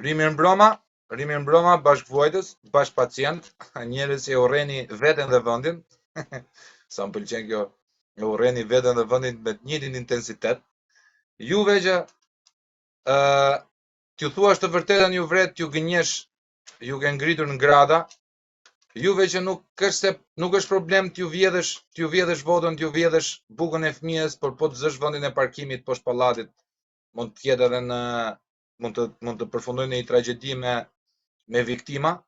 Rimi mbroma, bashkëvuajtës, bashkëpacient, njerëz që urreni veten dhe vendin. Sa më pëlqen kjo, e urreni veten dhe vendin me të njëjtin intensitet. Juve që t'ju thuash të vërtetën ju vret, t'ju gënjesh, ju ke ngritur në grada. Juve që nuk është problem t'ju vjedhësh votën, t'ju vjedhësh bukën e fëmijës, por po të zësh vendin e parkimit poshtë pallatit, mund të jetë edhe mund të përfundojë në një tragjedi me viktima.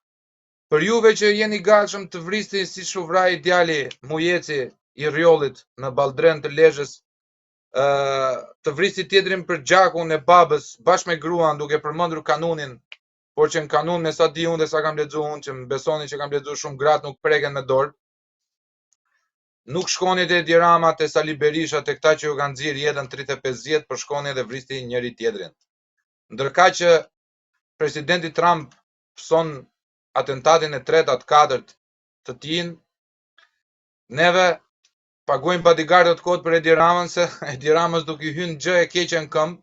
Për juve që jeni gatshëm të vrisni si shuvrai djali Mujeci i Rjollit në Balldren të Lezhës, të vristi tjetrin për gjakun e babës bashkë me gruan duke përmendur kanunin, por që në kanun me sa di unë dhe sa kam lexuar unë, që më besoni që kam lexuar shumë gratë nuk preken me dorë. Nuk shkoni te Edi Rama, te Sali Berisha, te këta që ju kanë nxjerrë jetën 35 vjet, por shkoni dhe vristi njëri tjetrin. Ndërkaq që presidenti Trump pëson atentatin e tretë atë katërt të tij, neve paguajmë bodyguardët kot për Edi Ramën, se Edi Ramës nuk i hyn gjë e keqe në këmbë,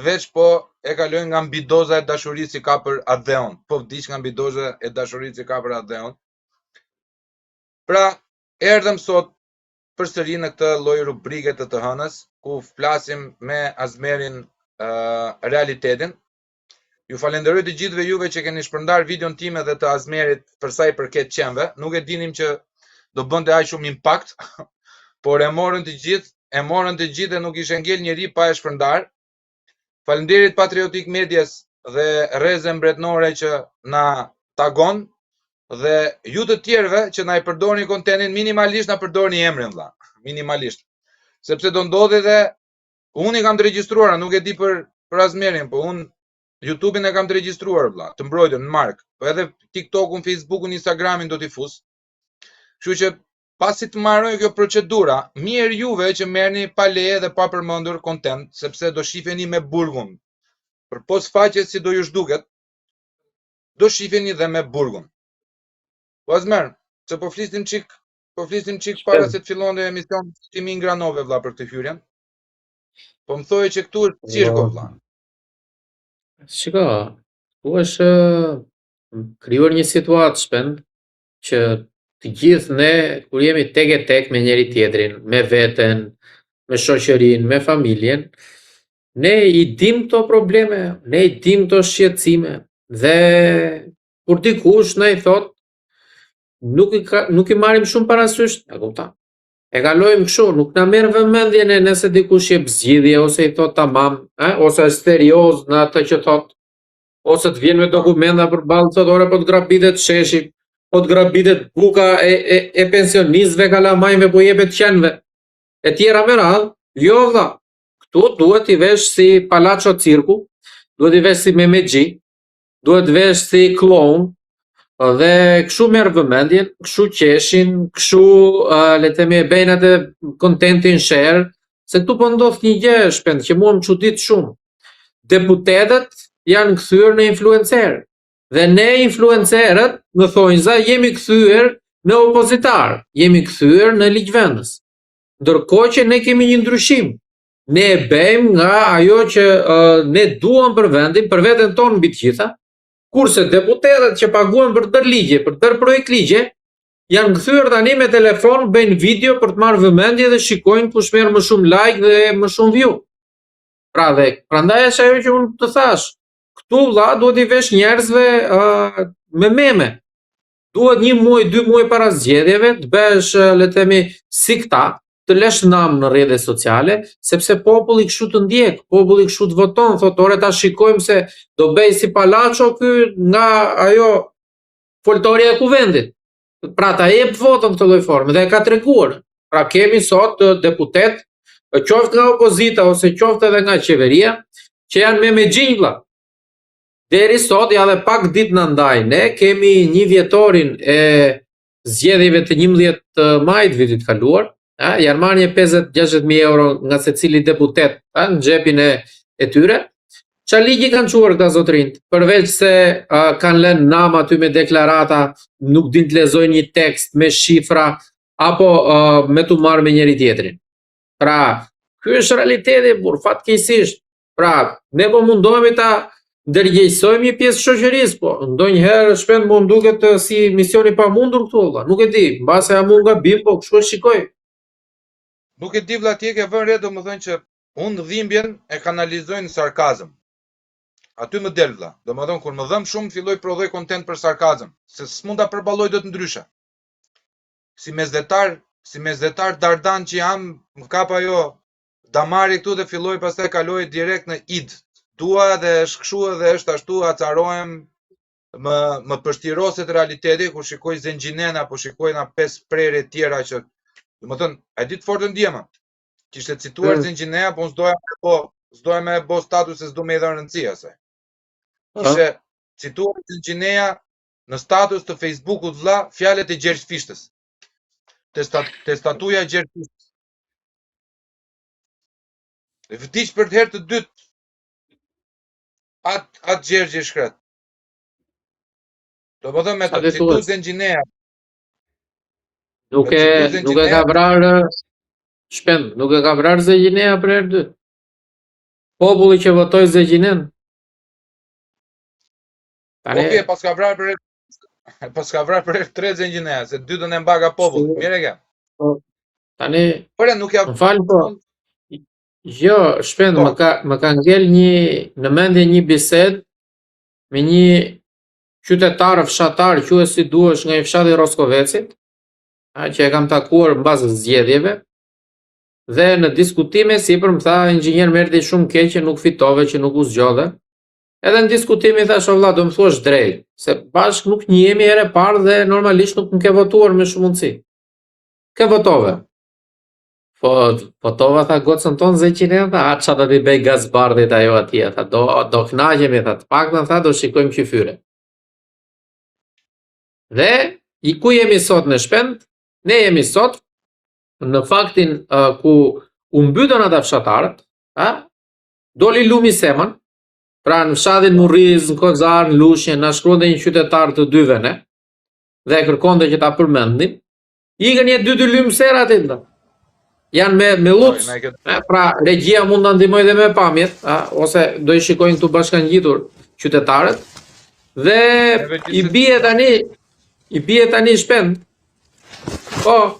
veç po e kalojnë nga mbidoza e dashurisë që ka për Adheon. Po vdiq nga mbidoza e dashurisë që ka për Adheon. Pra, erdhëm sot përsëri në këtë lloj rubrike të hënës, ku flasim me Azmerin realitetin. Ju falenderoj të gjithëve juve që keni shpërndar videon time dhe të Azmerit për sa i përket qenve. Nuk e dinim që do bënte aq shumë impakt, por e morën të gjithë dhe nuk ishte ngel njeri pa e shpërndar. Faleminderit Patriotic Medias dhe Rrezë Mbretnore që na tagon, dhe ju të tjerëve që na i përdorni kontentin, minimalisht na përdorni emrin vëlla, minimalisht. Sepse do ndodhi dhe unë i kam të regjistruar, nuk e di për Azmerin, po unë YouTube-in e kam të regjistruar vëlla, të mbrojtur në mark, po edhe TikTok-un, Facebook-un, Instagramin do t'i fus. Kështu që pasi të marroj kjo procedura, mirë juve që merrni pa leje dhe pa përmendur kontent, sepse do shifeni me burgun. Për pos faqes si do ju zhduket, do shifeni dhe me burgun. Po Azmer, që po flisnim çik para se të fillonte emision, ti më ngranove vëlla për këtë hyrjen. Po më thoje që këtu është cirko vëlla. Shiko, ku është krijuar një situatë shpend që të gjithë ne, kur jemi tek e tek me njëri tjetrin, me veten, me shoqërinë, me familjen, ne i dim këto probleme, ne i dim këto shqetësime, dhe kur dikush na i thot, nuk i marrim shumë parasysh, e kupton? E kalojmë kështu, nuk na merr vëmendje nëse dikush jep zgjidhje ose i thot tamam, ose është serioz në atë që thot, ose të vjen me dokumenta përballë thot ore po të grabitet sheshi, po të grabitet buka e pensionistëve, kalamajve, po jepet qenve, e tjera me radhë. Jo vëlla, këtu duhet i vesh si Palacio Cirku, duhet i vesh si Memexhi, duhet i vesh si kloun, dhe kështu merr vëmendjen, kështu qeshin, kështu le të themi e bëjnë atë kontentin share, se këtu po ndodh një gjë shpend që mua më çudit shumë. Deputetët janë kthyer në influencer, dhe ne influencerët në thonjza jemi kthyer në opozitar, jemi kthyer në ligjvendës. Ndërkohë që ne kemi një ndryshim. Ne e bëjmë nga ajo që ne duam për vendin, për veten tonë mbi të gjitha. Kurse deputetët që paguhen për të bërë ligje, për të bërë projekt ligje, janë kthyer tani me telefon, bëjnë video për të marrë vëmendje dhe shikojnë kush merr më shumë like dhe më shumë view. Prandaj është ajo që unë të thash, këtu vëlla duhet i vesh njerëzve me meme. Duhet 1 muaj, 2 muaj para zgjedhjeve të bësh le të themi si këta, të lesh nam në rrjetet sociale, sepse populli kështu të ndjek, populli kështu të voton, thot ore ta shikojmë se do bëj si Palacio ky nga ajo foltorja e kuvendit. Pra ta jep votën këtë lloj forme dhe e ka treguar. Pra kemi sot deputet, qoftë nga opozita ose qoftë edhe nga qeveria, që janë me Memexhin vëlla. Deri sot ja dhe pak ditë na ndaj. Ne kemi 1 vjetorin e zgjedhjeve të 11 majit vitit kaluar. Janë marrë një 50-60.000 euro nga secili deputet në xhepin e tyre. Çfarë ligji kanë çuar këta zotrinj? Përveç se kanë lënë nam aty me deklarata, nuk din të lexojnë një tekst me shifra apo me tu marrë me njëri tjetrin. Pra, ky është realiteti, por fatkeqësisht. Pra, ne po mundohemi ta ndërgjegjësojmë një pjesë shoqërisë, po ndonjëherë shpend më duket si mision i pamundur këtu valla. Nuk e di, mbase jam unë gabim, po kështu e shikoj. Nuk e di vlla ti e ke vënë re domethënë që unë dhimbjen e kanalizoj në sarkazëm. Aty më del vlla. Domethënë kur më dhëm shumë filloj prodhoj kontent për sarkazëm, se s'mund ta përballoj dot ndryshe. Si mesdhetar dardan që jam, më kap ajo damari këtu dhe filloj pastaj kaloj direkt në id. Dua dhe është kështu edhe është ashtu, acarohem, më përshtiroset realiteti kur shikoj Zengjinen apo shikoj na 5 prerje tjera që domethënë e di të fortë ndjema. Kishte cituar Zengjineja, po s'doja me bo status se s'do me i dhënë rëndësi asaj. Kishte cituar Zengjineja në status të Facebookut vlla fjalët e Gjergj Fishtës. Te statuja e Gjergj Fishtës. E vdiq për herë të dytë atë Gjergj i shkret. Domethënë me të citu Zengjineja. Nuk e ka vrarë shpend, nuk e ka vrarë Zengjineja për herë dytë. Populli që votoi Zengjinen. Okej, pas ka vrarë për herë tretë Zengjineja, se dytën e mbaga populli. Mirë e ke. Tani, por nuk ja më fal po. Jo, shpend, më ka ngel në mendje një bisedë me një qytetar fshatar quhet si duhesh nga i fshati Roskovecit, që e kam takuar mbas zgjedhjeve, dhe në diskutime sipër më tha inxhinier më erdhi shumë keq që nuk fitove, që nuk u zgjodhe. Edhe në diskutimi thash valla, do më thuash drejt, se bashk nuk njihemi herë parë dhe normalisht nuk më ke votuar me shumë mundësi. Kë votove? Po votova, tha gocën tonë Zengjineja, tha çfarë do t'i bëj Gazbardit ajo atje, tha do kënaqemi, tha të paktën tha do shikojmë qyfyre. Dhe i ku jemi sot në shpend? Ne jemi sot në faktin ku u mbytën ata fshatarët, doli Lumi Seman, pra në fshatin Murriz, në Kozar, në Lushnjë, na shkruante një qytetar të dyve ne, dhe kërkonte që ta përmendnim, ikën një 2 lymë sera aty nda. Janë me luts, pra regjia mund ta ndihmoj dhe me pamjet, ose do i shikojnë këtu bashkangjitur qytetarët, dhe i bie tani shpend.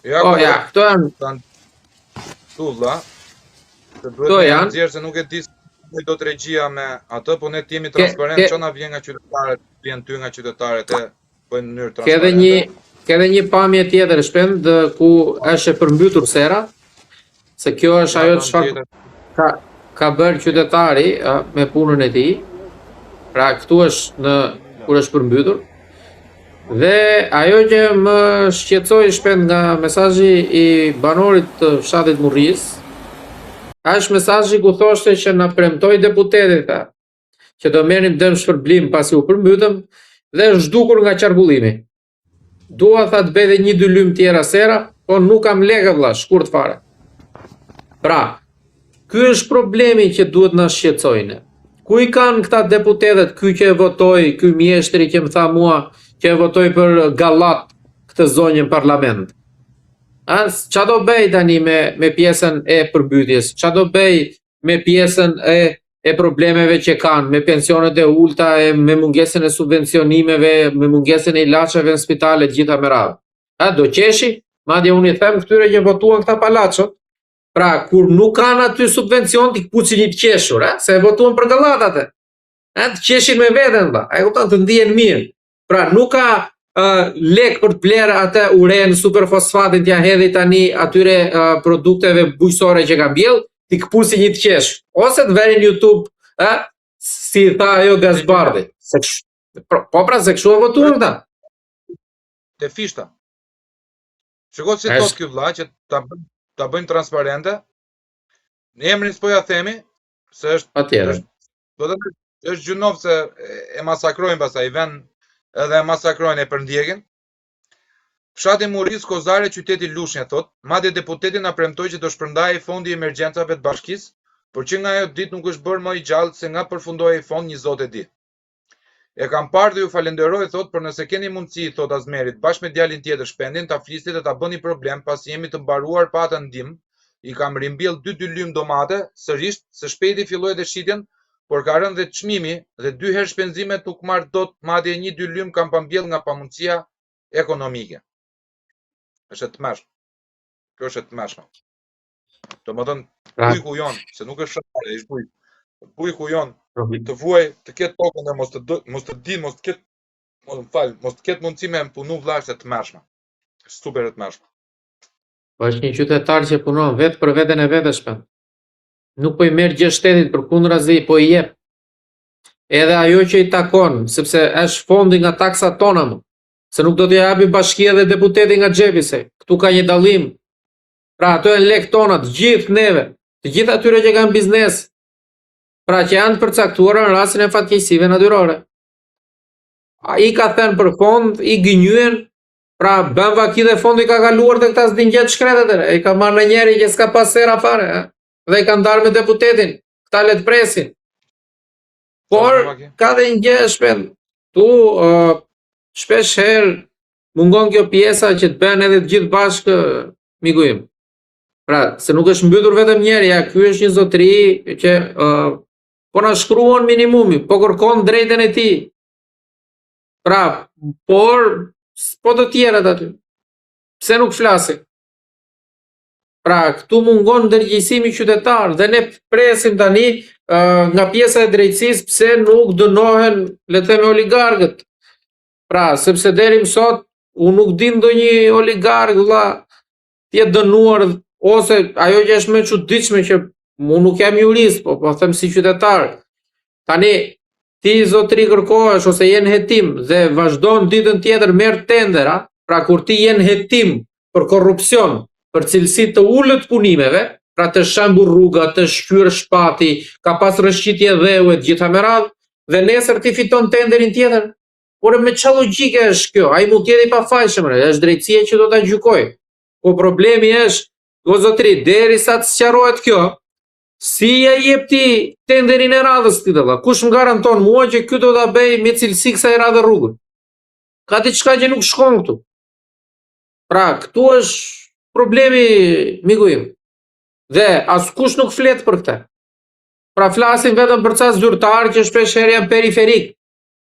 Ja, këto janë. Tu vlla. Këto janë nxjerrë se nuk e di se do të regjia me atë, po ne jemi transparent, çona vjen nga qytetarët, vjen ty nga qytetarët e bëjnë në mënyrë transparente. Ke edhe një pamje tjetër shpend ku është e përmbytur sera, se kjo është ajo çfarë ka bërë qytetari me punën e tij. Pra këtu është kur është përmbytur. Dhe ajo që më shqetësoi shpend nga mesazhi i banorit të fshatit Murriz, është mesazhi ku thoshte që na premtoi deputeti që do merrim dëm shpërblim pasi u përmbytëm dhe është zhdukur nga qarkullimi. Dua tha të bëj edhe 1-2 lymë tjera sera, po nuk kam lekë vlla, shkurt fare. Pra, ky është problemi që duhet na shqetësojnë. Ku i kanë këta deputetët, ky që e votoi, ky mjeshtri që më tha mua që e votoi për gallat këtë zonjë në parlament. Ç'a do bëj tani me pjesën e përmbytjes? Ç'a do bëj me pjesën e problemeve që kanë, me pensionet e ulta, me mungesën e subvencionimeve, me mungesën e ilaçeve në spitale, gjitha me radhë. Do qeshi? Madje unë i them këtyre që votuan këta palaçot, pra kur nuk kanë aty subvencion t'i kpucin një të qeshur, se e votuan për gallatat. Të qeshin me veten, e kupton, të ndihen mirë. Pra nuk ka lek për të blerë atë uren, superfosfatin t'ja hedhi tani atyre produkteve bujqësore që ka mbjell, t'i kpusi një të qesh, ose të veri në YouTube, si tha ajo Gazbardi. Po pra se kështu e votuan ta. Te Fishta. Shiko si thot ky vlla që ta bëjnë transparente. Në emrin s'po ja themi se është është gjunov se e masakrojnë pastaj vën edhe e masakrojnë e përndjekin. Fshati Murriz, Kozare, qyteti Lushnjë thot, madje deputeti na premtoi që do shpërndajë fondi i emergjencave të bashkisë, por që nga ajo ditë nuk është bërë më i gjallë se nga përfundoi ai fond një zot e di. E kam parë dhe ju falenderoj thot, por nëse keni mundësi thot Azmerit bashkë me djalin tjetër shpendin ta flisni dhe ta bëni problem pasi jemi të mbaruar pa atë ndihmë. I kam rimbjell 2 lymë domate, sërish se shpejti filloi dhe shitjen, por ka rënë dhe çmimi dhe 2 herë shpenzimet nuk marr dot, madje 1-2 lym kam pambjell nga pamundësia ekonomike. Është e tmeshme. Kjo është e tmeshme. Domethënë bujku jon, se nuk është fare, është bujk. Bujku jon të vuaj, të ketë tokën dhe mos të ketë mundësi me punu vëlla është e tmeshme. Super e tmeshme. Po është një qytetar që punon vetë për veten e vetes shpend. Nuk po i merr gjë shtetit, përkundrazi po i jep. Edhe ajo që i takon, sepse është fondi nga taksat tona më. Se nuk do t'i japi bashkia dhe deputeti nga xhepi se. Këtu ka një dallim. Pra ato janë lek tona, të gjithë neve, të gjithë atyre që kanë biznes. Pra që janë të përcaktuara në rastin e fatkeqësive natyrore. Ai ka thënë për fond, i gënjyen, pra bën vaki dhe fondi ka kaluar dhe këta s'din gjatë shkretet e ka marrë në njeri që s'ka pas sera fare, dhe i ka ndarë me deputetin, këta le të presin. Por, ka dhe një gjë shpend, tu shpesh herë mungon kjo pjesa që të bën edhe të gjithë bashkë miku im. Pra, se nuk është mbytur vetëm njeri, ja, ky është një zotëri që po na shkruan minimumi, po kërkon drejtën e tij. Pra, por po të tjerat aty. Pse nuk flasin? Pra, këtu mungon ndërgjegjësimi qytetar dhe ne presim tani nga pjesa e drejtësisë pse nuk dënohen, le të themi, oligarkët. Pra, sepse deri më sot unë nuk di ndonjë oligark vëlla të jetë dënuar ose ajo që është më e çuditshme që unë nuk jam jurist, po them si qytetar. Tani ti zotëri kërkohesh ose je në hetim dhe vazhdon ditën tjetër merr tendera, pra kur ti je në hetim për korrupsion, për cilësi të ulët punimeve, pra të shembur rruga, të shkyr shpati, ka pas rëshqitje dheu e gjitha me radhë, dhe nesër ti fiton tenderin tjetër. Por me çfarë logjike është kjo? Ai mund të jetë i pafajshëm, është drejtësia që do ta gjykojë. Po problemi është, o zotëri, derisa të sqarohet kjo, si ja jep ti tenderin e radhës ti valla? Kush më garanton mua që ky do ta bëj me cilësi kësaj radhe rrugën? Ka diçka që nuk shkon këtu. Pra, këtu është problemi, miku im. Dhe askush nuk flet për këtë. Pra flasin vetëm për ca zyrtarë që shpesh herë janë periferik.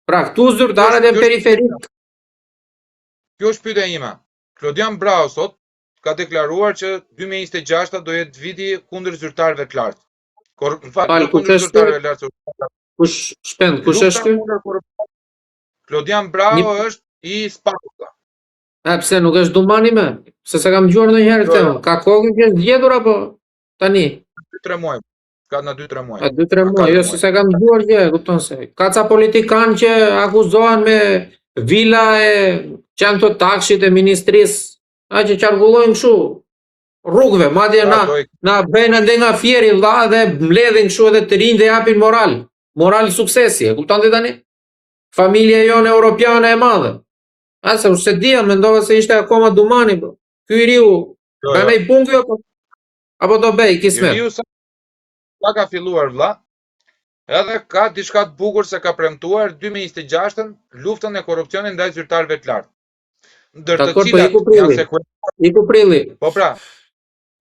Pra këtu zyrtarët janë periferik. Kjo është pyetja ime. Klodian Brau sot ka deklaruar që 2026 do jetë viti kundër zyrtarëve të lartë. Kundër zyrtarëve të lartë. Kush shpend, kush është ky? Klodian Brau është i Sparta. Pse nuk është Dumani më? Se sa kam dëgjuar ndonjëherë këtë. Ka kohë që është zgjedhur apo tani? 2-3 muaj. Ka në 2-3 muaj. 2-3 muaj, jo se sa kam dëgjuar gjë, kupton se. Ka ca politikanë që akuzohen me vila e janë të takshit e ministrisë, që qarkullojnë kështu rrugëve, madje na bëjnë ende nga fieri vlla dhe mbledhin kështu edhe të rinj dhe japin moral suksesi, e kupton ti tani? Familja jonë europiane e madhe. Ase se dia mendova se ishte akoma Dumani, po. Ky i riu, bën ai punë apo do bëj kismet? Riu sa ka filluar vlla, edhe ka diçka të bukur se ka premtuar 2026-ën luftën e korrupsionit ndaj zyrtarëve të lartë. Ndër të cilat janë prilli. Po pra,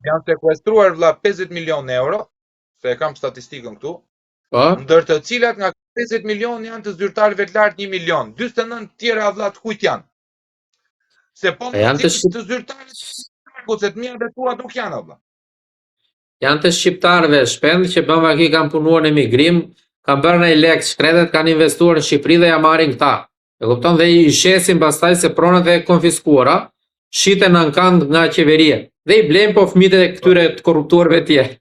janë sekuestruar vlla 50 milion euro, se e kam statistikën këtu. Po. Ndër të cilat nga 50 milion janë të zyrtarëve të lartë 1 milion. 49 tjera vlla të kujt janë? Se po të zyrtarëve se të mirë tua nuk janë vlla. Janë të shqiptarëve shpend që bën vaki kanë punuar në emigrim, kanë bërë në lek shkretet, kanë investuar në Shqipëri dhe ja marrin këta. E kupton, dhe i shesin pastaj se pronat e konfiskuara shiten ankand nga qeveria. Dhe i blejnë po fëmijët e këtyre të korruptuarve tjerë.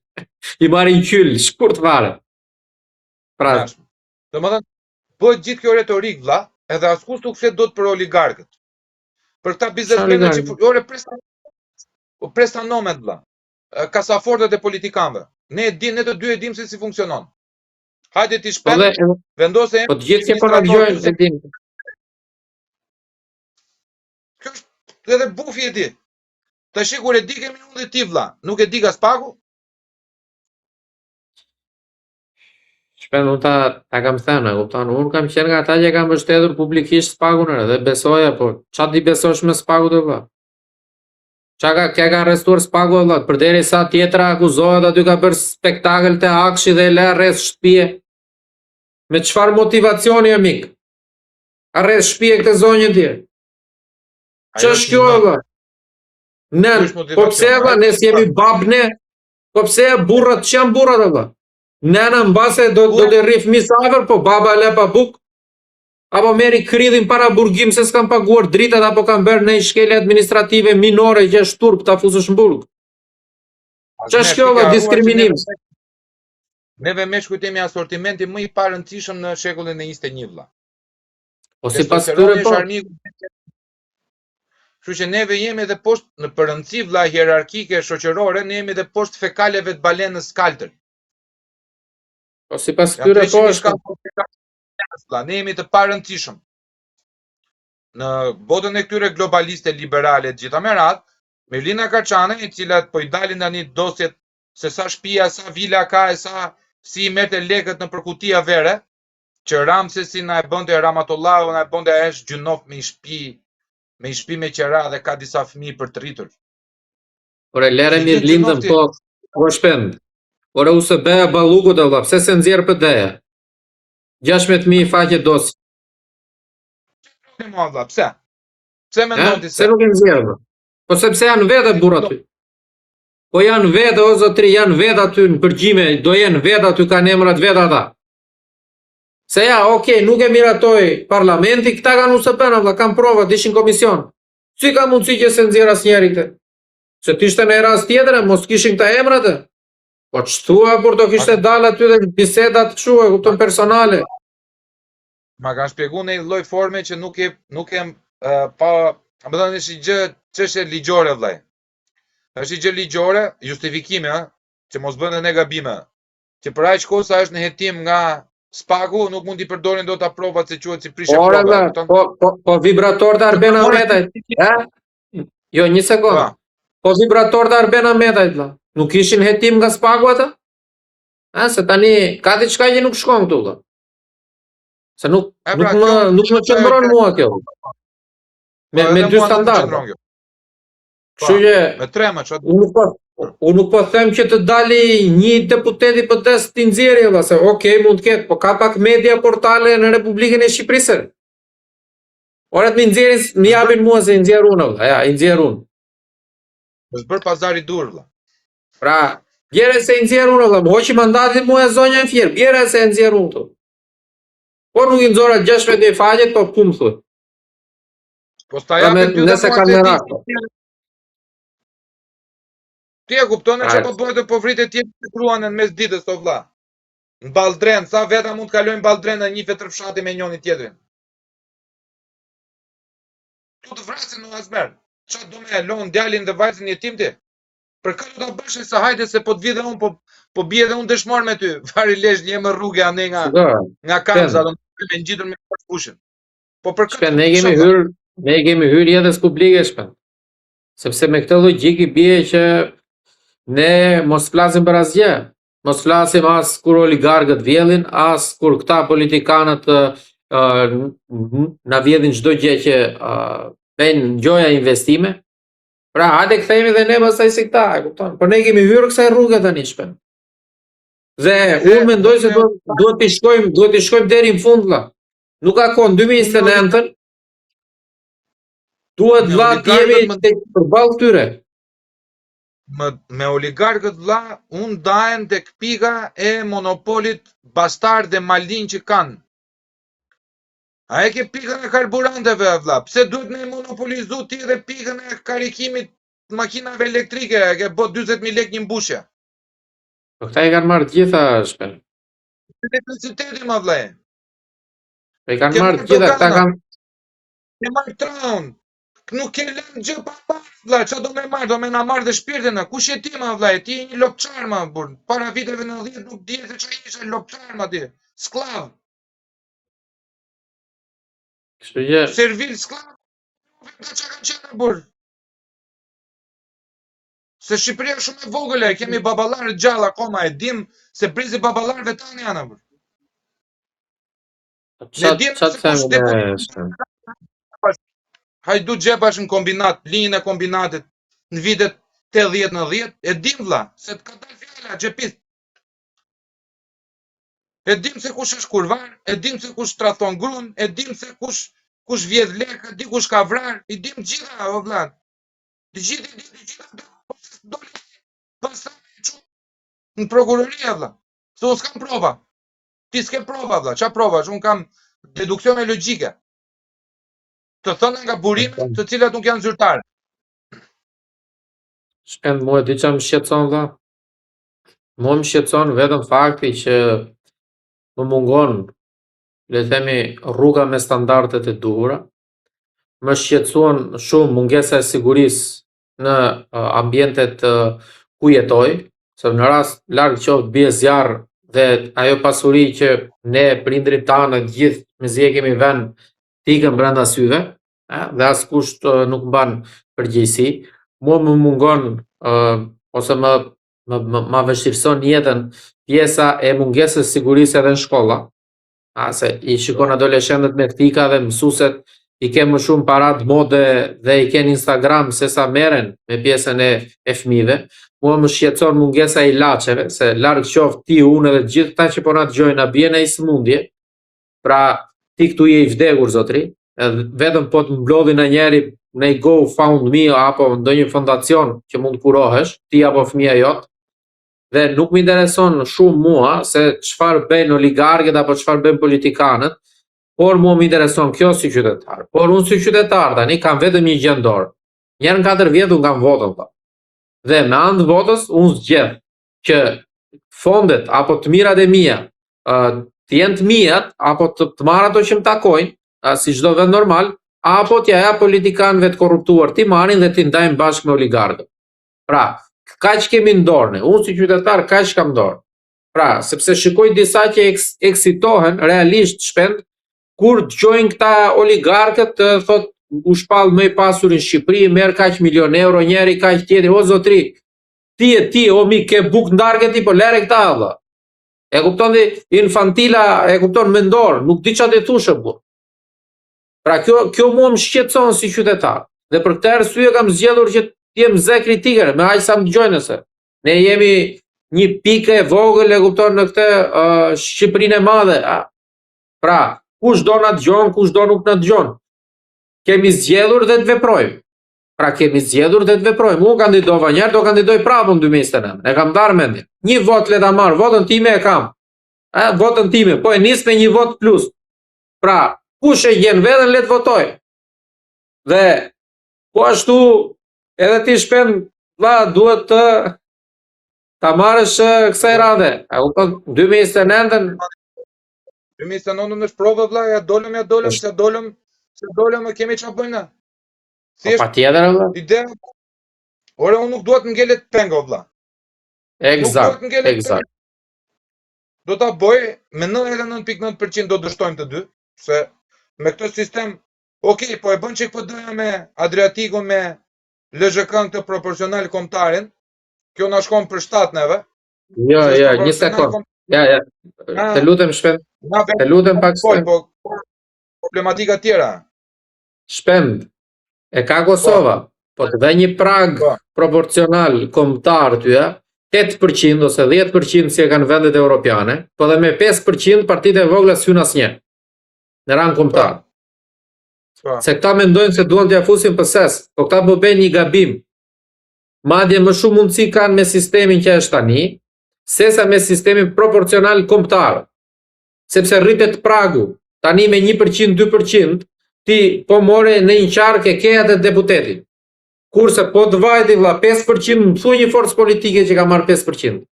I marrin qyl, shkurt fare. Pra, domethënë, bëhet gjithë kjo retorik vlla, edhe askush nuk flet dot për oligarkët. Për këta biznesmenët që prestanomet vlla. Kasafortet e politikanëve. Ne të dy e dim se si funksionon. Hajde ti shpend, vendose po të gjithë që po na dëgjojnë e dim. Kjo është edhe bufi e di. Tash kur e di kemi unë dhe ti vlla, nuk e di Gaspaku? Shpend unë ta kam thënë, kupton, unë kam qenë nga ata që kam mbështetur publikisht Spakun dhe besoja, po çfarë ti besosh me Spakun të vlla? Qa ka arrestuar Spaku valla, përderisa tjetra akuzohet aty ka bërë spektakël të akshi dhe le rreth shtëpie. Me çfarë motivacioni e mik? Arres shtëpia këtë zonjë tjetër. Ç'është kjo valla? Nën, po pse valla ne jemi babne? Po pse burrat ç'janë burrat valla? Nëna mbase do të rri fëmijë afër, po baba le pa buk. Apo merri kridhin para burgim se s'kan paguar dritat apo kanë bërë në shkelje administrative minore që është turp ta fuzësh në burg. Ç'është kjo valla diskriminim? Neve meshkujt jemi asortimenti më i parëndësishëm në shekullin e 21 vlla. Po sipas këtyre po. Kështu që neve jemi edhe poshtë në përëndësi vlla hierarkike shoqërore, ne jemi edhe poshtë fekaleve të balenës skaltër. Po sipas këtyre po është. Ne jemi të parëndësishëm. Në botën e këtyre globaliste liberale të gjitha me radhë, Merlina Kaçane, i cilat po i dalin tani dosjet se sa shtëpia, sa vila ka e sa si i merrte lekët në përkutia vere, që Ramsesi na e bënte Ramatullahu, na e bënte ash gjunof me i shtëpi me qera dhe ka disa fëmijë për të rritur. Ore lere mirë lindëm, po shpend. Ore usë beja balluku dhe vlla, pse se nxjerr PD-ja? 16.000 faqe dos. Pse? Pse mendon ti se? Se nuk e nxjerr? Po sepse janë vetë burrat aty. Po janë vetë o zotri, janë vetë aty në përgjime, do jenë vetë aty, kanë emrat vetë ata. Se ja, okay, nuk e miratoi parlamenti, këta kanë USP-n, valla, kanë prova, ishin komision. Si ka mundësi që se nxjerr asnjëri këtë? Se t'ishte në rast tjetër, mos kishin këta emrat. Po ç'thua kur do kishte dalë aty dhe bisedat kështu, e kupton personale. Ma kanë shpjeguar në një lloj forme që nuk e pa, më thënë është gjë çështje ligjore vllai. Është gjë ligjore, justifikime, që mos bënë ne gabime. Që për aq kohë sa është në hetim nga Spaku, nuk mund t'i përdorin dot ato provat se quhet si prishje prova. Po vibrator të Arben Ahmetajt, Jo, një sekond. Po vibrator të Arben Ahmetajt, vlla. Nuk ishin hetim nga Spaku ata? Se tani ka diçka që nuk shkon këtu, vlla. Se nuk më qëndron mua kjo. Me dy standarde. Kështu që me trema, unë nuk po them që të dali një deputet i PD-s t'i nxjerrë, valla, se okay, mund të ketë, po ka pak media portale në Republikën e Shqipërisë. Ora të më nxjerrin, më japin mua se i nxjerr unë, valla. Ja, i nxjerr unë. Mos bër pazari dur, valla. Pra, bjere se i nxjerr unë, valla. Më hoqi mandatin mua e zonja në fjerë, bjere se i nxjerr unë këtu. Po nuk i nxora 16 faqet, po ku më thuaj. Po sta japin ty nëse kanë me rast. Ti e kupton që po bëhet po vritet tjetër të kruan në mes ditës o vlla. Në Balltren, sa veta mund të kalojnë Balltren në një vetër fshati me njëri tjetrin. Tu të vrasin në asmer. Çfarë do më lën djalin dhe vajzën jetim ti? Për kë do ta bësh se hajde se po të vi dhe un po bie dhe un dëshmor me ty. Vari lesh një më rrugë ande nga Kamza, do të më ngjitur me fushën. Po për kë ne kemi hyrë jetës publike shpën. Sepse me këtë logjik i bie që ne mos flasim për asgjë. Mos flasim as kur oligarkët vjellin, as kur këta politikanët na vjedhin çdo gjë që bëjnë gjoja investime. Pra, hajde kthehemi dhe ne pastaj si këta, e kupton? Po ne kemi hyrë kësaj rruge tani shpën. Dhe unë mendoj se duhet të shkojmë deri në fund vlla. Nuk ka kohë 2029-ën. Duhet vlla të jemi përballë këtyre. Me oligarkët vlla, unë dajem tek pika e monopolit bastard dhe malin që kanë. A e ke pikën e karburanteve vlla? Pse duhet me monopolizu ti dhe pikën e karikimit të makinave elektrike? E ke bë 40.000 lekë një mbushje. Po këta i kanë marrë gjitha shpen. Elektriciteti ma vlla. I kanë marrë gjitha, këta kanë. Ke marrë traun. Nuk ke lënë gjë pa parë, vlla, çfarë do më marr, do më na marr dhe shpirtin, kush je ti ma vlla, ti je një lopçar ma burr. Para viteve 90 nuk dihet se çfarë ishe lopçar ma ti, sklav. Kështu që servil sklav, vetë çka kanë qenë burr. Se Shqipëria është shumë e vogël, kemi baballarë gjallë akoma, e dim se brizi baballarëve tanë janë burr. Çfarë them Hajdu Xhepash në kombinat, linjën e kombinatit në vitet 80-90, e dim vlla, se të ka dalë fjala xhepist. e dim se kush është kurvar, e dim se kush tradhton gruan, e dim se kush vjedh lekë, di kush ka vrar, i dim gjitha, o vllai. Të gjitha doli pastaj në prokuroria, vlla. Se unë s'kam prova. Ti s'ke prova, vlla. Qa provash? Unë kam deduksione logjike. Të thëna nga burime të cilat nuk janë zyrtare. Shpend, mua di që më shqetëson dha? Mua më shqetëson vetëm fakti që më mungon, le të themi, rruga me standardet e duhura. Më shqetësuan shumë mungesa e sigurisë në ambientet ku jetoj, se në rast larg qoftë bie zjarr dhe ajo pasuri që ne prindrit tanë gjithë mezi e kemi vënë tikën brenda syve, dhe askush nuk mban përgjegjësi. Mua më mungon ose ma vështirëson jetën pjesa e mungesës sigurisë edhe në shkolla. Se i shikon adoleshentët me ktika dhe mësuesit i kenë më shumë parat mode dhe i kenë Instagram se sa merren me pjesën e fëmijëve. Mua më shqetëson mungesa e ilaçeve, se larg qoftë ti, unë dhe gjithë ata që po na dëgjojnë, na bie në sëmundje. Pra ti këtu je i vdekur zotri, vetëm po të mblodhi në njeri në i GoFundMe apo ndonjë fondacion që mund kurohesh, ti apo fëmia jot. Dhe nuk më intereson shumë mua se çfarë bëjnë oligarkët apo çfarë bëjnë politikanët, por mua më intereson kjo si qytetar. Por unë si qytetar tani kam vetëm një gjë në dorë. Njërë në 4 vjet unë kam votën ta. Dhe me anë të votës unë zgjedh që fondet apo të mirat e mia të jenë të mijat apo të marr ato që më takojnë, si çdo vend normal, apo t'ja jap politikanëve të korruptuar ti marrin dhe ti ndajmë bashkë me oligarkët. Pra, kaq kemi në dorë ne. Unë si qytetar kaq kam në dorë. Pra, sepse shikoj disa që eksitohen realisht Shpend, kur dëgjojnë këta oligarkët thot u shpall më i pasur në Shqipëri, merr kaq milion euro, njeri kaq tjetri, o zotri, ti o mi ke buk ndarke ti, po lere këta valla. E kupton dhe infantila, e kupton mendor, nuk di çfarë të thosh burr. Pra kjo mua më shqetëson si qytetar. Dhe për këtë arsye kam zgjedhur që të jem zë kritikër, me aq sa më dëgjojnë se. Ne jemi një pikë e vogël, e kupton, në këtë Shqipërinë e madhe. Pra, kush do na dëgjon, kush do nuk na dëgjon. Kemi zgjedhur dhe të veprojmë. Pra kemi zgjedhur dhe të veprojmë. Unë kandidova njerë, do kandidoj prapë në 2029. E kam darë mendje. Një vot le ta marr, votën time e kam. Votën time, po e nis me një vot plus. Pra, kush e gjen veten le të votoj. Dhe po ashtu edhe ti Shpend, vlla, duhet ta marrësh kësaj radhe. 2029-ën 2029 është provë, vlla, ja dolëm, se dolëm kemi çfarë bëjmë na. Pa tjetër, vlla. Ideja, ore unë nuk duhet të ngelet pengo, vlla. Eksakt. Do ta bëj me 99.9% do dështojmë të dy, se me këtë sistem, okay, po e bën çik PD-ja me Adriatikun me LZK-n këtë proporcional kombëtarin. Kjo na shkon për 7 neve. Jo, një sekond. Ja. Të lutem Shpend. Të lutem pak. Po problematika tjera. Shpend. E ka Kosova, po të dhe një prag proporcional kombëtar ty, 8% ose 10% si e kanë vendet europiane, po dhe me 5% partitë e vogla s'hyn asnjë në rang kombëtar. Se këta mendojnë se duan t'ja fusin pëses, po këta bëjnë një gabim. Madje më shumë mundësi kanë me sistemin që është tani, sesa me sistemin proporcional kombëtar. Sepse rritet pragu, tani me 1%, 2%, ti po more në një qark e keja të deputetit. Kurse po të vajti vlla 5%, më thuaj një forcë politike që ka marrë 5%.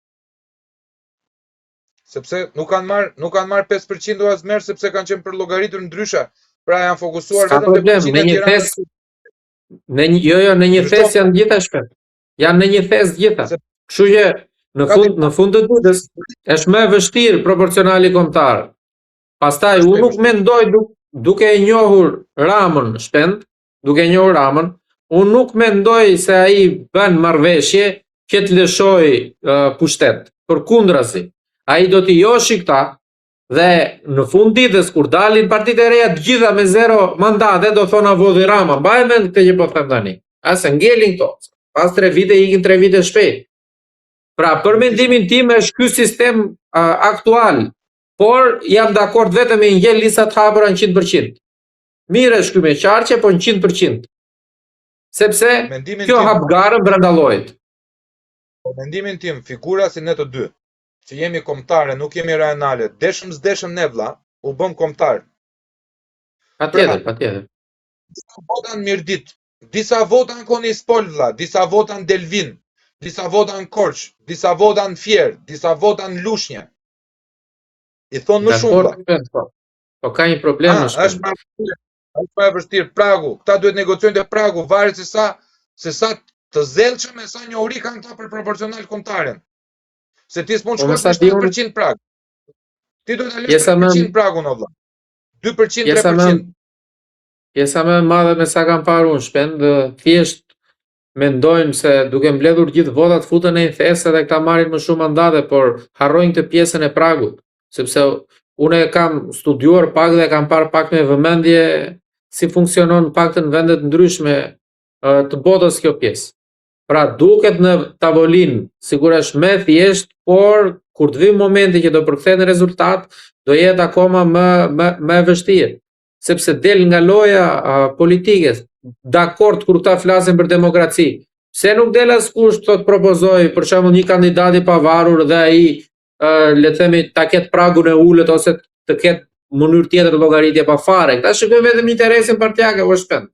Sepse nuk kanë marrë 5% as merr sepse kanë qenë për llogaritur ndryshe. Pra janë fokusuar vetëm te në një thes. Në një thes janë gjitha Shpend. Janë në një thes gjitha. Kështu që në fund të ditës është më e vështirë proporcionali kombëtar. Pastaj unë nuk mendoj duke e njohur Ramën Shpend, unë nuk mendoj se ai bën marrëveshje që të lëshoj pushtet. Përkundrazi, ai do t'i joshi këta dhe në fund ditës kur dalin partitë e reja të gjitha me 0 mandate do thonë vodhi Rama. Mbaj mend këtë që po them tani. Asë ngelin këto. Pas 3 vite ikin 3 vite shpejt. Pra për mendimin tim është ky sistem aktual por jam dakord vetëm me ngel listat hapura në 100%. Mirë është ky me qarqe, po në 100%. Sepse Mendimin kjo tim, hap garën brenda llojit. mendimin tim, figura si ne të dy, që jemi kombëtare, nuk jemi rajonale, deshëm s'deshëm ne vlla, u bëm kombëtar. Patjetër. Disa vota në Mirdit, disa vota në Konispol vlla, disa vota në Delvin, disa vota në Korç, disa vota në Fier, disa vota në Lushnjë. I thon më shumë vlla. Po ka një problem në Është më e vështirë pragu. Këta duhet negociojnë te pragu, varet se sa të zellshëm e sa njohuri kanë këta për proporcional kombëtaren. Se ti s'mund shkosh në 7% prag. Ti duhet ta lësh 3% pragun o vlla. 2%, 3%. Pjesa më e madhe me sa kam parë unë shpend, thjesht mendojnë se duke mbledhur gjithë votat futen në një thesë dhe këta marrin më shumë mandate, por harrojnë këtë pjesën e pragut, sepse unë e kam studiuar pak dhe kam parë pak me vëmendje si funksionon pak në vendet ndryshme të botës kjo pjesë. Pra duket në tavolinë sigurisht më thjesht, por kur të vijë momenti që do përkthehet në rezultat, do jetë akoma më e vështirë, sepse del nga loja politike. Dakord kur ta flasin për demokraci. Pse nuk del askush të propozoj për shembull një kandidat i pavarur dhe ai le të themi ta ketë pragun e ulët ose të ketë mënyrë tjetër llogaritje pa fare. Këta shikojnë vetëm interesin partijake o shpend.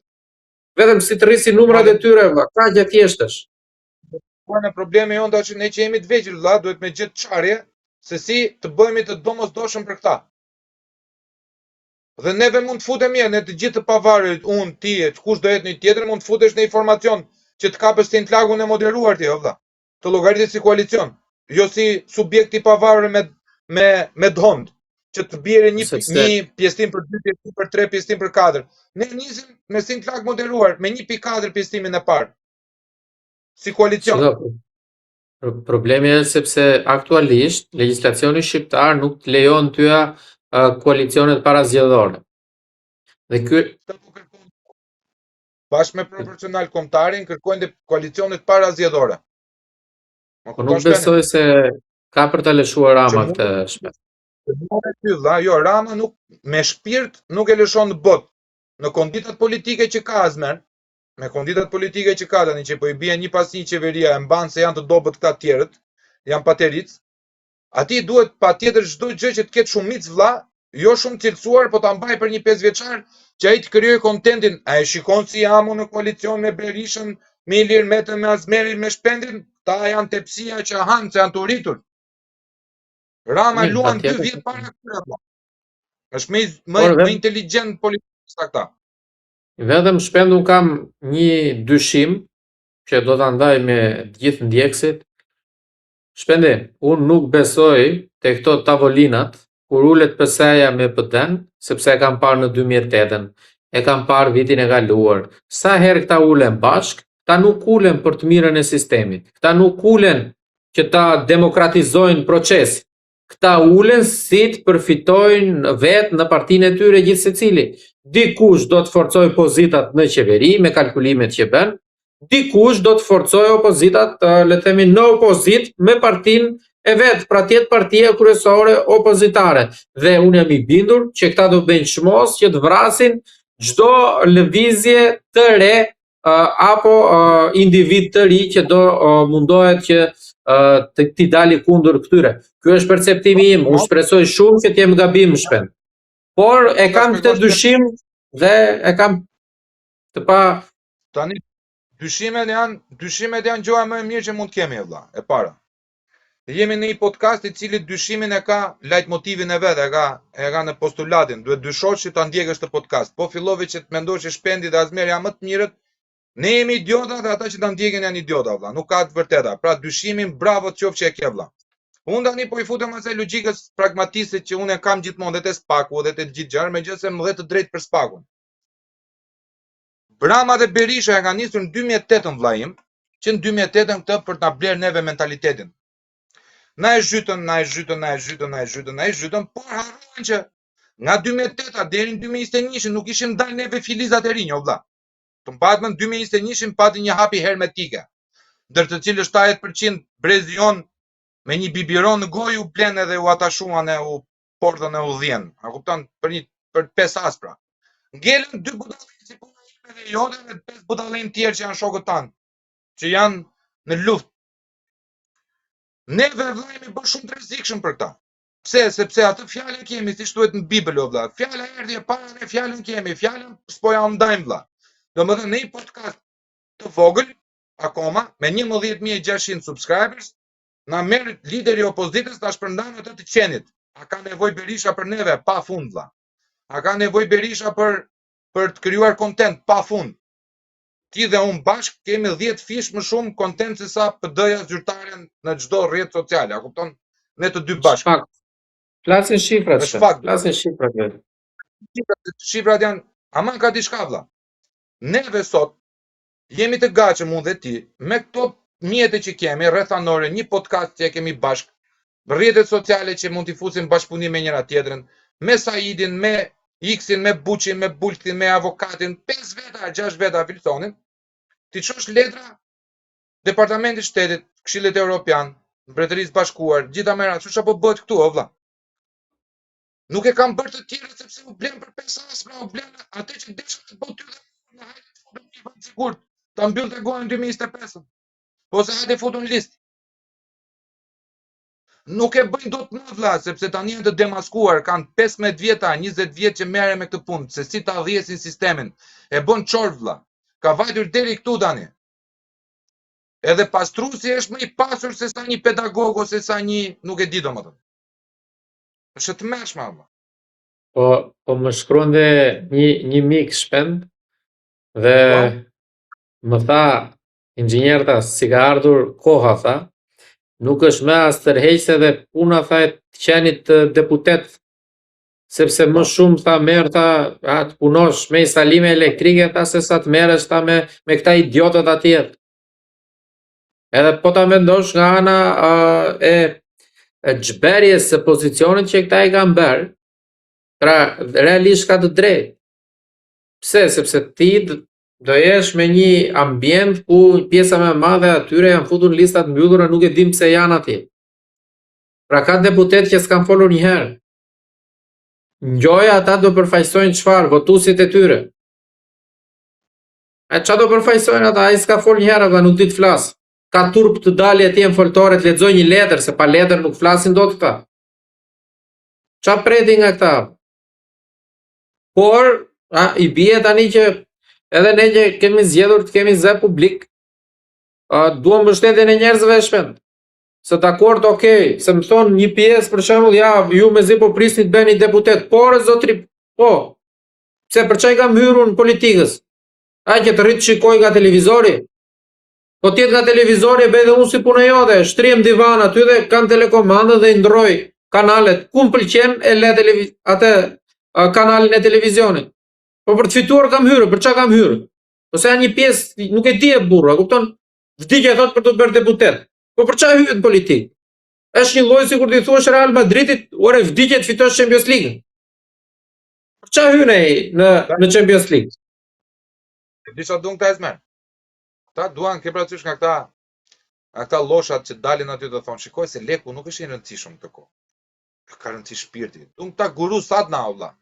Vetëm si të rrisin numrat e tyre, vlla, kaq e thjeshtë është. Po në problemi jon tash ne që jemi të vegjël vlla, duhet me gjetë çarje se si të bëhemi të domosdoshëm për këta. Dhe neve mund të futemi ne të gjithë të pavarur, unë, ti, kush do jetë një tjetër, mund të futesh në informacion që të kapësh tin lagun e moderuar ti, vlla. Të llogaritesh si koalicion, jo si subjekt i pavarur me dhond, që të bjerë një pjesëtim për 2, pjesëtim për 3, pjesëtim për 4. Ne nisim me tin lag moderuar me 1.4 pjesëtimin e parë. Si koalicion. Problemi është sepse aktualisht legjislacioni shqiptar nuk të lejon tyja koalicionet parazgjedhore. Dhe ky bashkë me proporcional kombëtarin kërkojnë dhe koalicionet parazgjedhore. Po nuk besoj se ka për të lëshuar Rama këtë shpet. Jo, Rama nuk me shpirt nuk e lëshon në botë. Në konditat politike që ka azmer, me konditat politike që ka tani që po i bie një pas një qeveria e mban se janë të dobët këta tjerët, janë pateric. Ati duhet patjetër çdo gjë që të ketë shumicë vlla, jo shumë cilësuar, po ta mbaj për një 5 vjeçar që ai të krijojë kontentin. A e shikon si jamu në koalicion me Berishën, me Ilir Metën, me Azmerin, me Shpendin, ta janë tepsia që hanë, se janë të rritur. Rama luan 2 vjet para këtyre vlla. Është më inteligjent politikë se ata. Vetëm shpend un kam një dyshim që do ta ndaj me të gjithë ndjekësit. Shpendi, unë nuk besoj te këto tavolinat kur ulet PS-ja me PD-n, sepse e kam parë në 2008-ën, e kam parë vitin e kaluar. Sa herë këta ulen bashk, këta nuk ulen për të mirën e sistemit. Këta nuk ulen që ta demokratizojnë procesin. Këta ulen si të përfitojnë vetë në partinë e tyre gjithë secili. Dikush do të forcojë opozitat në qeveri me kalkulimet që bën, dikush do të forcojë opozitat, le të themi në opozit me partinë e vet, pra tjetë partia kryesore opozitare. Dhe unë jam i bindur që këta do bëjnë çmos që të vrasin çdo lëvizje të re apo individ të ri që do mundohet që të t'i dali kundër këtyre. Ky është perceptimi im, unë shpresoj shumë që t'jem gabim shpend. Por e kam këtë dyshim dhe e kam të pa... Tani, dyshimet janë gjoja më e mirë që mund kemi, vlla, e para. Jemi në një podcast i cili dyshimin e ka leitmotivin e vet, e ka në postulatin, duhet dyshosh që ta ndjekësh të podcast. Po fillove që të mendosh që Shpendi dhe Azmeri janë më të mirët, ne jemi idiota dhe ata që ta ndjekin janë idiota, vlla, nuk ka të vërteta. Pra dyshimin bravo të qoftë që e ke, vlla. Unë tani po i futem asaj logjikës pragmatiste që unë kam gjithmonë dhe te Spaku dhe te gjithë gjëra, megjithëse më dhe të drejtë për Spakun. Brama dhe Berisha e kanë nisur në 2008 vllaim, që në 2008 këtë për ta bler neve mentalitetin. Na e zhytën, por harruan që nga 2008 deri në 2021 nuk ishim dalë neve filizat e rinj, vlla. Të mbajmë në 2021 pati një hapi hermetike, ndër të cilës 70% brezion me një biberon në gojë u blen edhe u atashuan e u portën e udhjen. A kupton? Për 5 aspra. Ngelen 2 budallë si puna ime dhe jote dhe 5 budallën tjerë që janë shokët tanë, që janë në luftë. Neve vëlla jemi bërë shumë të rrezikshëm për këta. Pse? Sepse atë fjalën kemi, si thuhet në Bibël, o vëlla. Fjala erdhi e para dhe fjalën kemi. Fjalën s'po ja ndajmë vëlla. Domethënë në një podcast të vogël, akoma me 11.600 subscribers, na merr lideri i opozitës ta shpërndan atë të qenit. A ka nevojë Berisha për neve? Pa fund vëlla. A ka nevojë Berisha për të krijuar kontent? Pa fund. Ti dhe unë bashk kemi 10 fish më shumë kontent se sa PD-ja zyrtare në çdo rrjet social, a kupton? Ne të dy bashk. Fakt. Flasin shifrat. Është fakt. Flasin shifrat vetë. Shifrat janë, ama ka diçka vëlla. Neve sot jemi të gatshëm unë dhe ti me këto mjete që kemi, rrethanore, një podcast që kemi bashk, rrjetet sociale që mund t'i fusim bashkëpunim me njëra tjetrën, me Saidin, me X-in, me Buçin, me Bultin, me avokatin, 5 veta, 6 veta Wilsonin, ti çosh letra Departamentit Shtetit, Këshillit Evropian, Mbretërisë Bashkuar, gjitha merat, çu apo bëhet këtu o vëlla. Nuk e kam bërë të tjerë sepse u blen për 5 aspra, u blen atë që desha të bëj ty dhe na hajde të futem një vend sigurt, ta mbyll treguan 2025. Po se hajde futun listë. Nuk e bëjnë dot më vëlla, sepse tani janë të demaskuar, kanë 15 vjeta, 20 vjet që merren me këtë punë, se si ta dhjesin sistemin. E bën çor vëlla. Ka vajtur deri këtu tani. Edhe pastruesi është më i pasur se sa një pedagog ose sa një, nuk e di domethënë. Është të mëshme vëlla. Po më shkruante një mik shpend dhe më tha, inxhinier tha, si ka ardhur koha tha, nuk është me as tërheqse dhe puna tha e të qenit deputet, sepse më shumë tha merr tha të punosh me instalime elektrike tha se sa të merresh tha me këta idiotët atje. Edhe po ta mendosh nga ana e xhberjes së pozicionit që këta i kanë bërë, pra realisht ka të drejtë. Pse? Sepse ti do jesh me një ambient ku pjesa më e madhe atyre janë futur në listat mbyllura, nuk e dim pse janë atje. Pra ka deputet që s'kan folur një herë. Ngjoja ata do përfaqësojnë çfarë? Votuesit e tyre. A çfarë do përfaqësojnë ata? Ai s'ka fol një herë, ata nuk di të flas. Ka turp të dalë atje në foltore të lexojë një letër, se pa letër nuk flasin dot këta. Çfarë preti nga këta? Por i bie tani që edhe ne që kemi zgjedhur të kemi zë publik, duam mbështetjen e njerëzve shpend. Se dakord, okay, se më thon një pjesë për shembull, ja, ju mezi po prisni të bëni deputet. Por zotri, po. Pse për çaj kam hyrur në politikës? Ai që të rrit shikoj nga televizori. Po tjetë nga televizori e bëj dhe unë si punë jote, shtriem divan aty dhe kanë telekomandë dhe i ndroj kanalet. Ku më pëlqen e le atë kanalin e televizionit. Po për të fituar kam hyrë, për çka kam hyrë? Ose janë një pjesë, nuk e di e burra, kupton? Vdikja thot për të bërë deputet. Po për çfarë hyet në politikë? Është një lloj sikur ti thuash Real Madridit, ore vdikje të fitosh Champions League. Për çfarë hyn ai në Champions League? Disha duan këta ezmer. Këta duan ke parasysh nga këta lloshat që dalin aty dhe thonë, shikoj se leku nuk është i rëndësishëm këtë kohë. Ka rëndësi shpirti. Duan këta guru sadna vëlla.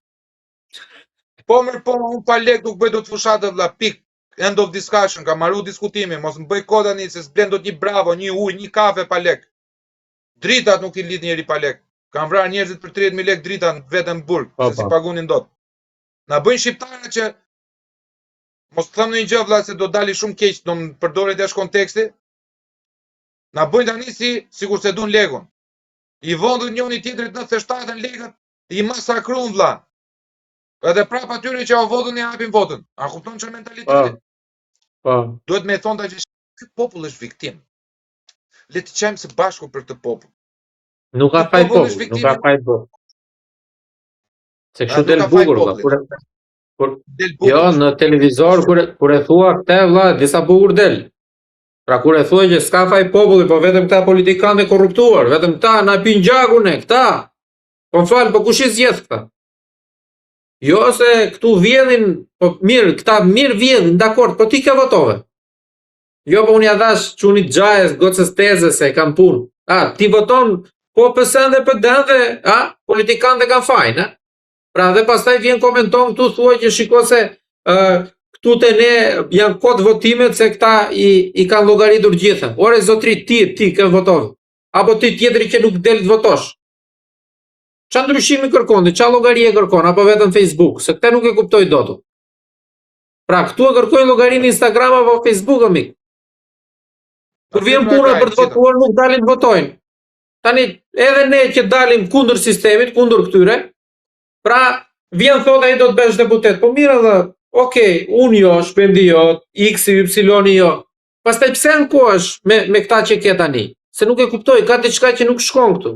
Po unë pa lek nuk bëj dot fushatë vëlla, pik. End of discussion, ka marru diskutimin, mos më bëj kohë tani se s'blen dot një bravo, një ujë, një kafe pa lek. Dritat nuk i lidh njeri pa lek. Kan vrarë njerëzit për 30.000 lek drita vetëm në burg, se si pagunin dot. Na bëjnë shqiptarët që mos them në një gjë vëlla se do dali shumë keq, do më përdoret jashtë konteksti. Na bëjnë tani sikur se duan lekun. I vondën njëri tjetrit 97 lekët, i masakruan vëlla. Edhe prap atyre që o votën i hapin votën. A kupton çfarë mentaliteti? Po. Duhet me thonë ta që ky popull është viktim. Le të qajmë së bashku për këtë popull. Nuk ka faj popull, nuk ka faj popull. Se kështu del bukur vëlla. Jo, në televizor kur e thua këtë vëlla, disa bukur del. Pra kur e thua që s'ka faj populli, po vetëm këta politikanë korruptuar, vetëm këta na pin gjakun e këta. Po fal, po kush i zgjedh këta? Jo se këtu vjedhin, po mirë, këta mirë vjedhin, dakord, po ti ke votove. Jo, po unë ja dash çunit xhajes, gocës tezës se kam punë. Ti voton Po pësen dhe për den dhe, politikanë dhe kanë fajnë, Pra dhe pastaj vjen komenton këtu thuaj që shiko se këtu te ne janë kod votimet se këta i kanë llogaritur gjithën. Ore zotri ti ke votov. Apo ti tjetri që nuk del të votosh. Qa ndryshimi kërkon, qa llogari e kërkon, apo vetëm Facebook, se këte nuk e kuptoj dot. Pra këtu e kërkojnë llogarinë Instagram apo Facebook amik. Kur vjen puna për të votuar nuk dalin të votojnë. Tani edhe ne që dalim kundër sistemit, kundër këtyre, pra vjen thot ai do të bësh deputet. Po mirë edhe, okay, unë jo, shpendi jo, X, Y jo. Pastaj pse ankohesh me këta që ke tani? Se nuk e kuptoj, ka diçka që nuk shkon këtu.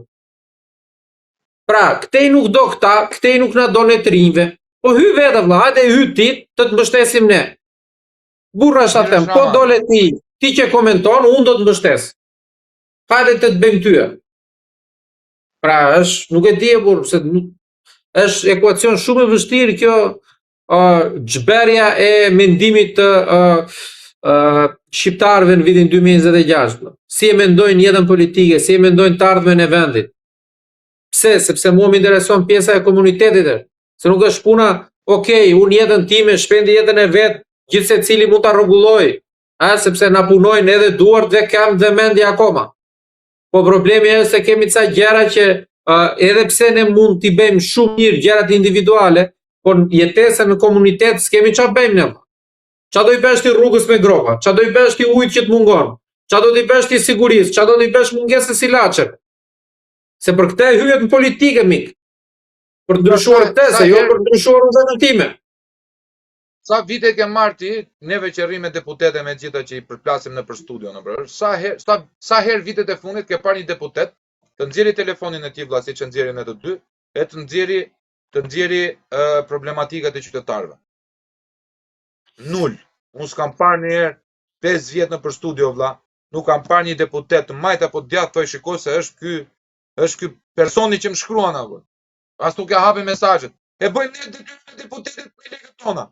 Pra, këtej nuk do këta, këtej nuk na do ne të rinjve. Po hy vetë vlla, hajde hy ti të të mbështesim ne. Burra sa them, po dole ti që komenton, unë do të mbështes. Hajde të bëjmë tyja. Pra, nuk e di e burr, se është ekuacion shumë e vështirë kjo xhberja e mendimit të shqiptarëve në vitin 2026. Si e mendojnë jetën politike, si e mendojnë të ardhmen e vendit. Pse? Sepse mua më intereson pjesa e komunitetit. Se nuk është puna, okay, unë jetën time, shpendi jetën e vet, gjithse cili mund ta rregulloj. Sepse na punojnë edhe duart dhe kam dhe mendje akoma. Po problemi është se kemi ca gjëra që edhe pse ne mund t'i bëjmë shumë mirë gjërat individuale, por jetesa në komunitet s'kemi ç'a bëjmë ne. Ç'a do i bësh ti rrugës me gropa, ç'a do i bësh ti ujit që të mungon, ç'a do t'i bësh ti sigurisë, ç'a do t'i bësh mungesës ilaçeve. Se për këtë hyhet në politikë mik. Për të ndryshuar këtë, se jo për të ndryshuar vendin time. Sa vite ke marrë ti, neve që rrim me deputete me gjitha që i përplasim në për studio në bërë, sa herë vitet e fundit ke parë një deputet të nxjerrë telefonin e tij vlla siç e nxjerrin ne të dy, e të nxjerrë problematikat e qytetarëve. Nul. Unë s'kam parë një herë 5 vjet në për studio vlla, nuk kam parë një deputet të majt apo djathtë thoj shikoj se është ky personi që më shkruan apo. As nuk e hapi mesazhet. E bëjmë ne detyrën e deputetit me lekët tona.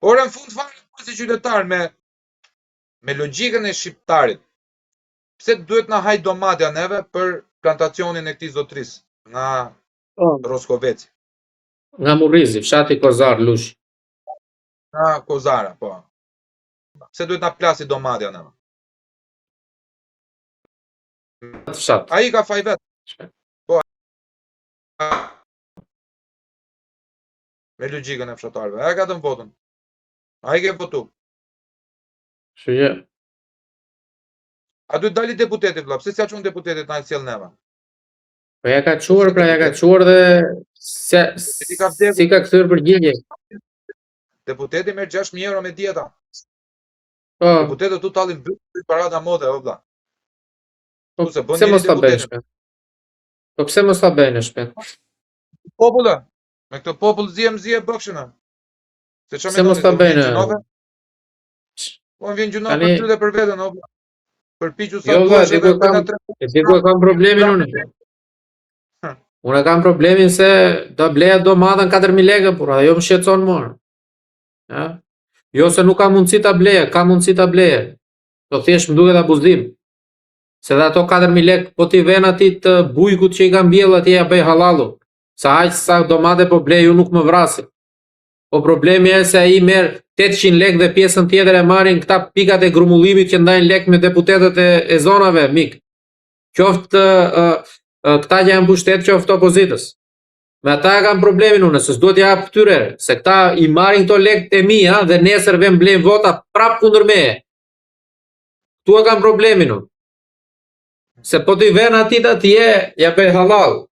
Ora në fund fare si qytetar me logjikën e shqiptarit. Pse duhet na haj domatja neve për plantacionin e këtij zotrisë nga Roskoveci? Nga Murrizi, fshati Kozar, Lush. Nga Kozara, po. Pse duhet na plasi domatja neve? Fshat. Ai ka faj vet. Po. Me logjikën e fshatarëve. Ai ka dhënë votën. Ai ke votu. Shuje. A duhet dali deputeti vëlla? Pse s'ja çon deputetit na sjell neva? Po ja ka çuar, pra ja ka çuar dhe si ka kthyer përgjigje. Deputeti merr 6.000 euro me dieta. Po. Deputetët tu tallin byt parada mode o vëlla. Po pse mos ta bësh? Po pse mos ta bënë shpejt? Popullë. Me këtë popull zje bëkshën. Se mos ta bëjnë. Po vjen gjuna për ty dhe për veten o vëlla. Përpiqu sa jo, diku kam problemin unë. Unë kam problemin se do bleja domatën 4.000 lekë, por ajo më shqetëson mua. Jo se nuk ka mundësi ta bleja, ka mundësi ta bleja. Do thjesht më duket abuzim. Se dhe ato 4.000 lekë po t'i vjen atij të bujkut që i kanë mbjell atje ja bëj halallu. Sa aq sa domate po blej, unë nuk më vrasin. Po problemi është se ai merr 800 lekë dhe pjesën tjetër e marrin këta pikat e grumullimit që ndajnë lekë me deputetët e zonave, mik. Qoftë këta që janë pushtet, qoftë opozitës. Me ata kanë problemin unë, se s'duhet ja jap këtyre, se këta i marrin këto lekët e mia dhe nesër vjen blejnë vota prap kundër meje. Ktu e kanë problemin unë. Se po t'i vjen atit atje, ja bëj halal.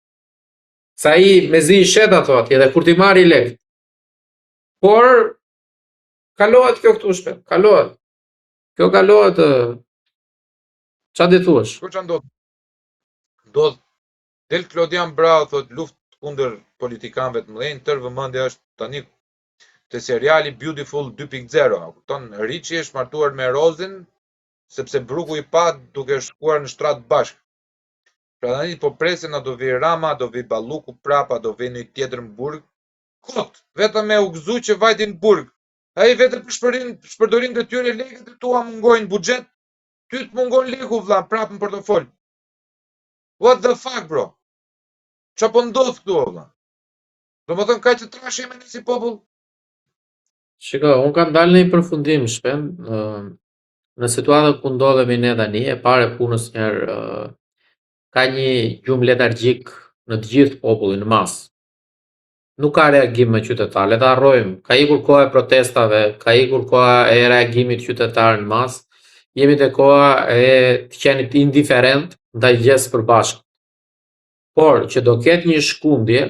Sa i mezi i shet ato atje dhe kur t'i marri lekë. Por kalohet kjo këtu shpejt, kalohet. Kjo kalohet. Ç'a di thuash? Ç'ka ndodh? Ndodh del Klodian Brau thot luftë kundër politikanëve të mëdhenj, tërë vëmendja është tani te seriali Beautiful 2.0, kupton? Riçi është martuar me Rozin sepse bruku i pa duke shkuar në shtrat bashk. Pra tani po presin a do vi Rama, do vi Balluku prapa, do vi një tjetër në burg. Kot, vetëm me u gëzu që vajtin burg. Ai vetëm për shpërdorim të tyre lekët e tua mungojnë buxhet, ty të mungon leku vëlla prapë në portofol. What the fuck, bro? Qa po ndodh këtu, o vëlla? Do më thënë ka që trash jemi ne si popull? Shiko, unë kam dalë në një përfundim shpend, në situatën ku ndodhemi ne tani, e pare punës njerë, ka një gjumë letargjik në të gjithë popullin, në masë. Nuk ka reagim me qytetar, le ta harrojmë. Ka ikur koha e protestave, ka ikur koha e reagimit qytetar në masë. Jemi te koha e të qenit indiferent ndaj gjës së përbashkët. Por që do ketë një shkundje,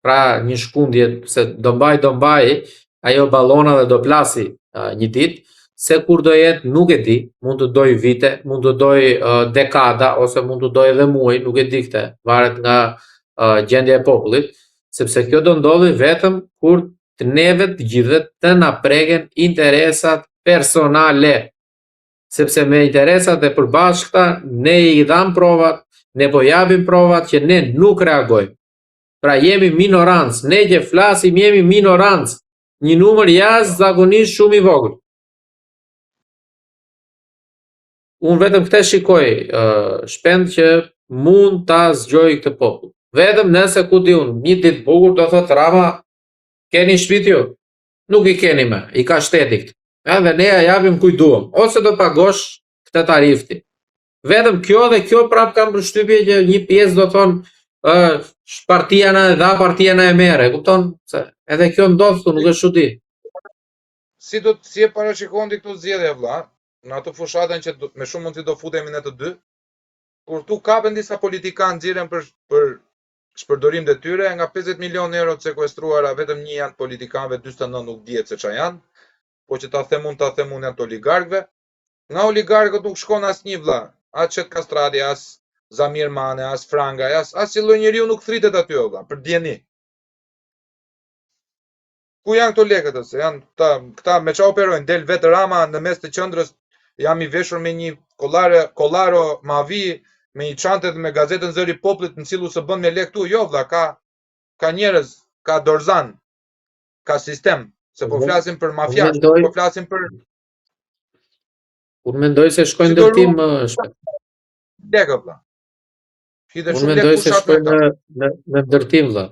pra një shkundje se do mbaj ajo ballona dhe do plasi një ditë, se kur do jetë nuk e di, mund të doj vite, mund të doj dekada ose mund të doj edhe muaj, nuk e di këtë, varet nga gjendja e popullit, sepse kjo do ndodhi vetëm kur të neve të gjithëve të na preken interesat personale. Sepse me interesat e përbashkëta ne i dham provat, ne po japim provat që ne nuk reagojmë. Pra jemi minorancë, ne që flasim jemi minorancë, një numër jashtëzakonisht shumë i vogël. Unë vetëm këtë shikoj shpend që mund ta zgjoj këtë popull. Vetëm nëse ku di unë, një ditë bukur do thotë Rama, keni shtëpi ju? Nuk i keni më, i ka shteti këtë. Edhe ne ja japim kujt duam, ose do pagosh këtë tarifti. Vetëm kjo dhe kjo prap kam përshtypje që një pjesë do thonë partia na e dha, partia na e merre, kupton? Se edhe kjo ndodh këtu, nuk është çudi. Si e parashikon ti këtu zgjedhja vëlla? Në ato fushatën që me shumë mundësi do futemi ne të dy, kur tu kapen disa politikanë nxirren për shpërdorim të tyre, nga 50 milion euro të sekuestruara, vetëm një janë politikanëve, 49 nuk dihet se ç'a janë, po që ta them unë janë të oligarkëve. Nga oligarkët nuk shkon asnjë vëlla, as Çet Kastrati, as Zamir Mane, as Franga, as si lloj njeriu nuk thritet aty o vëlla, për dieni. Ku janë këto lekët ose janë këta me çfarë operojnë? Del vetë Rama në mes të qendrës, jam i veshur me një kollaro mavi, me një çantë me gazetën Zëri i Popullit, në cilën se bën me lekë këtu, jo vëlla, ka njerëz, ka dorzan, ka sistem, se po flasim për mafia, po flasim për Unë mendoj se shkojnë ndërtim lekë vëlla. Unë mendoj se shkojnë në ndërtim vëlla.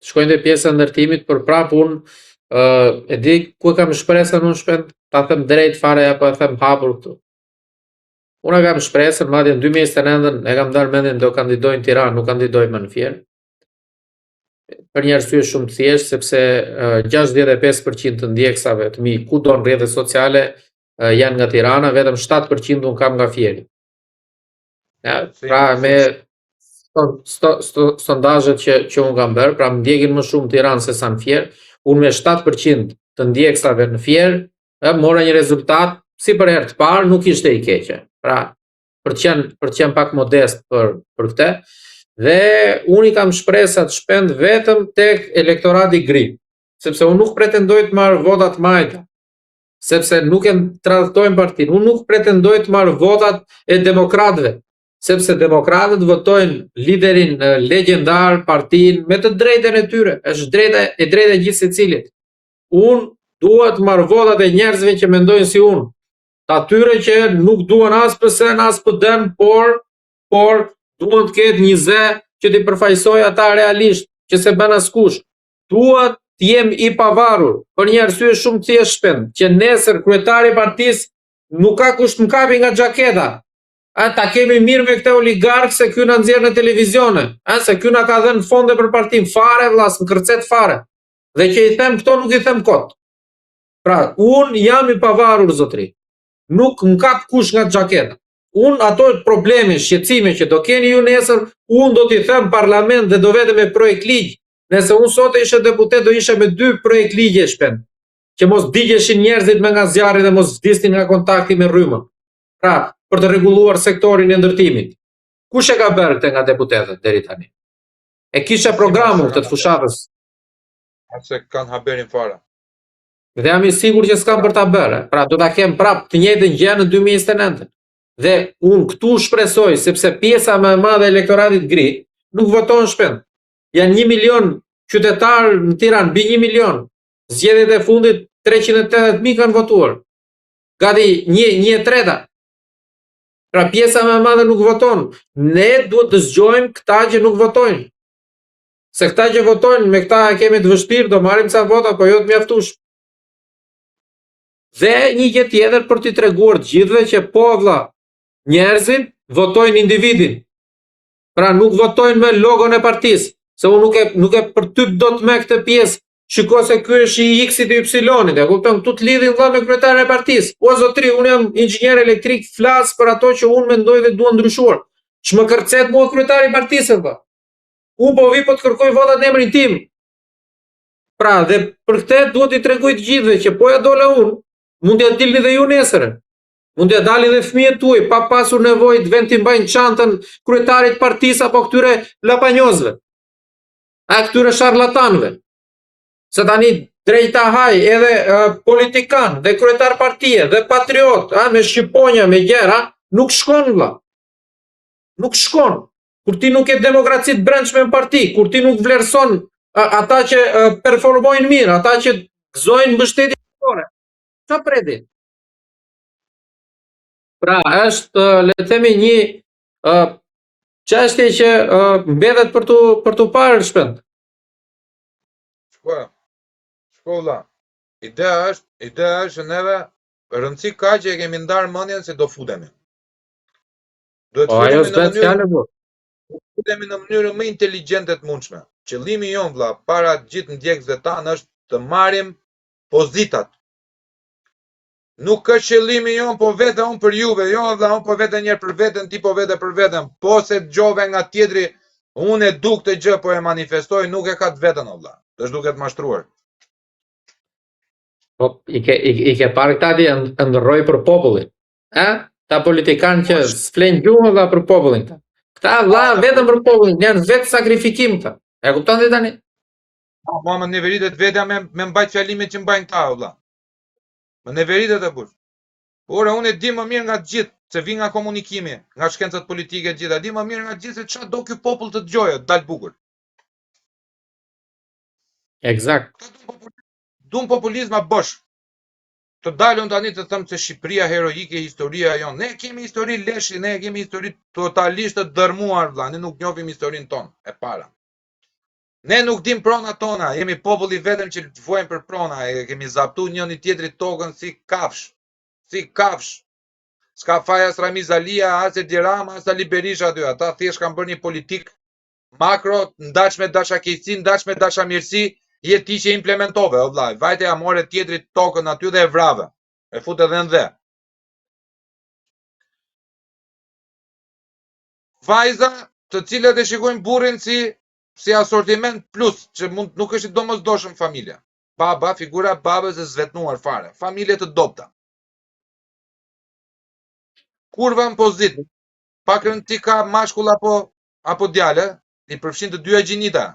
Shkojnë dhe pjesa ndërtimit, për prap unë e di ku kam shpresën unë shpend, ta them drejt fare apo e them hapur këtu. Unë kam shpresën, madje në 2029 e kam dalë mendjen do kandidoj në Tiranë, nuk kandidoj më në Fier. Për një arsye shumë të thjeshtë, sepse 65% të ndjeksave të mi kudo në rrjetet sociale janë nga Tirana, vetëm 7% unë kam nga Fieri. Pra me sondazhet që unë kam bërë, pra më ndjekin më shumë Tiranë se sa në Fier, unë me 7% të ndjeksave në Fier, mora një rezultat, si për herë të parë, nuk ishte i keqe. Pra, për të qenë pak modest për këtë, dhe unë i kam shpresat shpend vetëm tek elektorati gri, sepse unë nuk pretendoj të marr votat majta, sepse nuk e tradhtojmë partinë, unë nuk pretendoj të marr votat e demokratëve, sepse demokratët votojnë liderin legjendar, partinë me të drejtën e tyre, është drejta e gjithë secilit. Unë dua të marr votat e njerëzve që mendojnë si unë, të atyre që nuk duan as PS-n as PD-n, por duan të ketë një zë që t'i përfaqësoj ata realisht, që se bën askush. Dua të jem i pavarur, për një arsye shumë të thjeshtë shpend, që nesër kryetari i partisë nuk ka kush të mkapi nga xhaketa. Ta kemi mirë me këtë oligark se ky na nxjerr në televizione, se ky na ka dhënë fonde për partinë, fare vëlla, më kërcet fare. Dhe që i them këto nuk i them kot. Pra, unë jam i pavarur zotri. Nuk më kap kush nga xhaketa. Unë ato probleme, shqetësime që do keni ju nesër, unë do t'i them parlament dhe do vete me projekt ligj. Nëse unë sot ishe deputet, do ishe me 2 projekt ligje shpend, që mos digjeshin njerëzit me nga zjarri dhe mos vdisnin nga kontakti me rrymën. Pra, për të rregulluar sektorin e ndërtimit. Kush e ka bërë këtë nga deputetët deri tani? E kisha programun të fushatës. Ase kanë haberin fare. Dhe jam i sigurt që s'kam për ta bërë. Pra, do ta kem prap të njëjtën gjë në 2029. Dhe unë këtu shpresoj, sepse pjesa më e madhe e elektoratit gri nuk voton shpend. Janë 1 milion qytetarë në Tiranë, mbi 1 milion. Zgjedhjet e fundit 380.000 kanë votuar. Gati 1/3. Pra pjesa më e madhe nuk voton. Ne duhet të zgjojmë këta që nuk votojnë. Se këta që votojnë, me këta e kemi të vështirë, do marrim ca vota, po jo të mjaftueshme. Dhe një gjë tjetër për t'i treguar të gjithëve që po vlla, njerëzit votojnë individin. Pra nuk votojnë me logon e partisë, se unë nuk e përtyp dot me këtë pjesë. Shiko se ky është i X-it i Y-it, e kupton? Këtu të lidhin vlla me kryetarin e partisë. O zotri, unë jam inxhinier elektrik, flas për ato që unë mendoj dhe dua ndryshuar. Ç'më kërcet mua kryetari i partisë valla. Unë po vi po të kërkoj votat në emrin tim. Pra, dhe për këtë duhet i tregoj të gjithëve që po ja dola unë, mund t'ja dilni dhe ju nesër. Mund t'ja dalin dhe fëmijët tuaj pa pasur nevojë të vend t'i mbajnë çantën kryetarit të partisë apo këtyre lapanjozëve. A këtyre sharlatanëve. Se tani drejta haj edhe politikan dhe kryetar partie dhe patriot, me shqiponja, me gjera, nuk shkon vlla. Nuk shkon. Kur ti nuk ke demokraci të brendshme në parti, kur ti nuk vlerëson ata që performojnë mirë, ata që gëzojnë mbështetje fetare. Çfarë predi? Pra, është le të themi një çështje që mbetet për tu parë shpend. Shko vlla. Ideja është që neve rëndësi ka që e kemi ndarë mendjen se do futemi. Po ajo s'bet fjalë po. Futemi në mënyrën më inteligjente të mundshme. Qëllimi jon vlla, para gjithë ndjekësve tanë është të marrim pozitat. Nuk është qëllimi jon po vete unë për juve, jo vlla, unë po vete njerë për veten, ti po vete për veten. Po se dëgjove nga tjetri, unë e du këtë gjë po e manifestoj, nuk e ka të vetën o vlla. Është duke të mashtruar. Po i ke parë këta ti ndërroj për popullin. Ta politikanë që s'flen gjuhë dha për popullin ta. Këta vlla vetëm për popullin, janë vetë sakrifikim këta. E kupton ti tani? Ma më neveritet vetja me mbajt fjalimet që mbajnë këta vlla. Më neveritet e bush. Ora unë e di më mirë nga të gjithë, se vi nga komunikimi, nga shkencat politike gjitha, di më mirë nga të gjithë se çfarë do ky popull të dëgjojë, dal bukur. Eksakt. Dun populizma bosh. Të dalën tani të thëmë se Shqipëria heroike, historia jonë. Ne kemi histori leshi, ne kemi histori totalisht të dërmuar vlla, ne nuk njohim historinë tonë e para. Ne nuk dim pronat tona, jemi populli vetëm që vuajmë për prona, e kemi zaptu njëri tjetrit tokën si kafsh. Si kafsh. S'ka faja as Ramiz Alia, as Edi Rama, as Ali Berisha aty. Ata thjesht kanë bërë një politik makro, ndaç me dashakeqësi, ndaç me dashamirësi, je ti që implementove, o vllai. Vajte ja more tjetrit tokën aty dhe e vrave. E fut edhe në dhe. Vajza, të cilët e shikojnë burrin si asortiment plus, që nuk është i domosdoshëm familja. Baba, figura babës e zvetnuar fare. Familje të dobta. Kurva në pozit, pak rëndësi ka mashkull apo djale, i përfshin të dyja gjinita.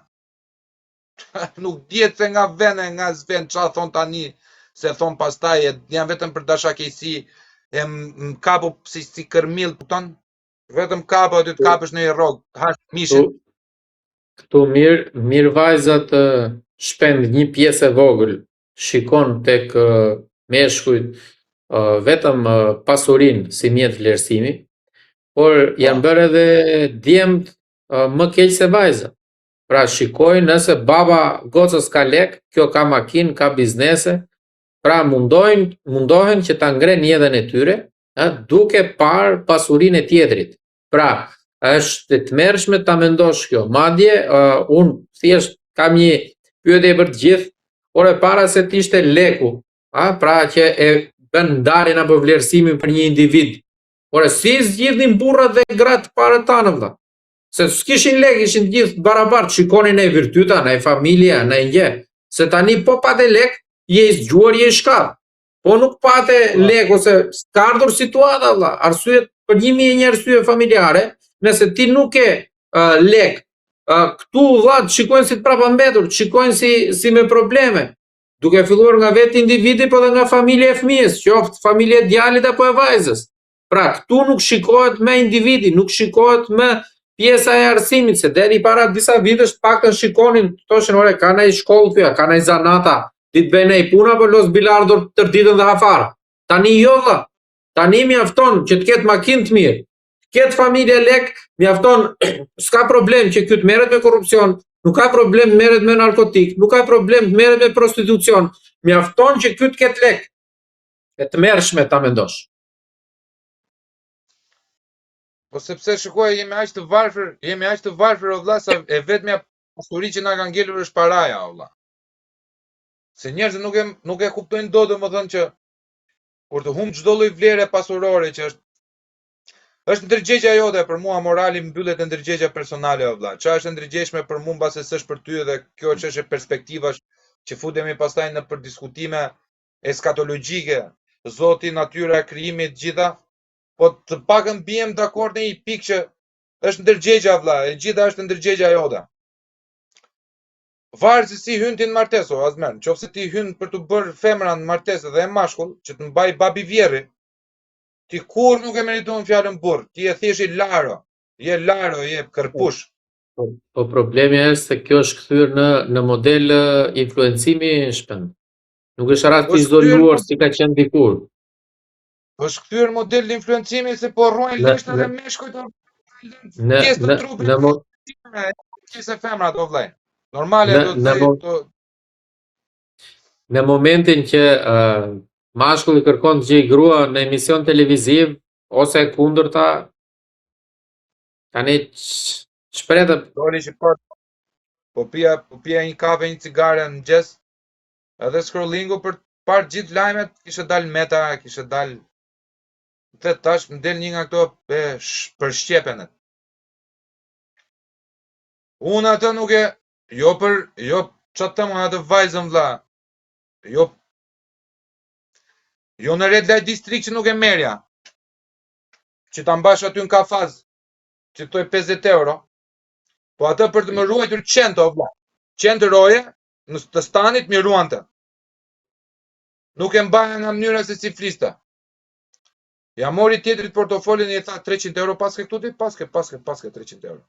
Nuk dihet se nga vene, nga zven, qa thon tani, se thon pastaj, janë vetëm për dashakeqësi, e kapu si kërmill, kupton? Vetëm kapu aty të kapësh në një rrog, hash mishin. Këtu mirë vajzat shpend një pjesë e vogël, shikon tek meshkujt vetëm pasurinë si mjet vlerësimi, por janë bërë edhe djemt më keq se vajza. Pra shikojnë nëse baba gocës ka lek, kjo ka makinë, ka biznese, pra mundohen që ta ngrenë jetën e tyre, duke parë pasurinë e tjetrit. Pra, është të tmerrshme ta mendosh kjo. Madje unë thjesht kam një pyetje për të gjithë, por e para se të ishte leku, pra që e bën ndarjen apo vlerësimin për një individ. Por si zgjidhnin burrat dhe gratë para tanë valla? Se s'kishin lek, ishin gjithë barabartë, shikonin e virtyta, në e familja, në e nje. Se tani po pate lek, je i zgjuar, je i shkallë. Po nuk pate lek, ose s'ka ardhur situata, valla. Arsyet për 1000 arsye familjare, nëse ti nuk ke lek, këtu valla shikojnë si të prapambetur, shikojnë si me probleme. Duke filluar nga vetë individi, po dhe nga familje e fëmijës, qoftë familje e djalit apo e vajzës. Pra, këtu nuk shikohet me individi, nuk shikohet me pjesa e arsimit, se deri para disa vitesh paktën shikonin, thoshin ore, ka ndaj shkollë thyja, ka ndaj zanata, ditë bëjnë ai puna për los bilardo tër ditën dhe hafara. Tani jo valla. Tani mjafton që të ketë makinë të mirë, ketë familje lek, mjafton, s'ka problem që ky të merret me korrupsion, nuk ka problem të merret me narkotik, nuk ka problem të merret me prostitucion, mjafton që ky të ketë lek. E të mërshme ta mendosh. Po sepse shikoj jemi aq të varfër o vlla, sa e vetmja pasuri që na ka ngelur është paraja o vlla. Se njerëzit nuk e kuptojnë dot, domethënë që kur të humb çdo lloj vlere pasurore që është ndërgjegja jote, për mua morali mbyllet në ndërgjegja personale o vlla. Çfarë është ndërgjegjshme për mua mbase s'është për ty, dhe kjo është çështje perspektivash që futemi pastaj në për diskutime eskatologjike, Zoti, natyra, krijimi, të gjitha, po të pakën bijem dakord në një pikë që është ndërgjegja vlla, e gjitha është ndërgjegja jote. Varet se si hyn ti në martesë, o Azmer. Nëse ti hyn për të bërë femra në martesë dhe e mashkull, që të mbaj babi vjerri, ti kur nuk e meriton fjalën burr. Ti e thjesht i laro. Je laro, je kërpush. Po problemi është se kjo është kthyer në model influencimi shpend. Nuk është rast i izoluar si ka qenë dikur. Është kthyer model influencimi se po rrojnë lishtë dhe meshkujt pjesë të trupit që se femrat o vllai. Normale do të thotë. Në momentin që mashkulli kërkon të gjejë grua në emision televiziv ose e kundërta, tani ç'pretë doli që po pija një kafe, një cigare në mëngjes, edhe scrollingu për të parë gjithë lajmet, kishte dalë Meta, kishte dalë dhe tash më del një nga këto për shqepenet. Unë atë nuk e jo ç'a të them atë vajzën vlla. Jo në Red Light District që nuk e merja. Që ta mbash aty në kafaz, që toj 50 euro. Po atë për të më ruajtur 100 o vlla. 100 roje në të stanit më ruante. Nuk e mbaja nga mënyra se si fliste. Ja mori tjetrit portofolin e i tha 300 euro paske këtu ti, paske 300 euro.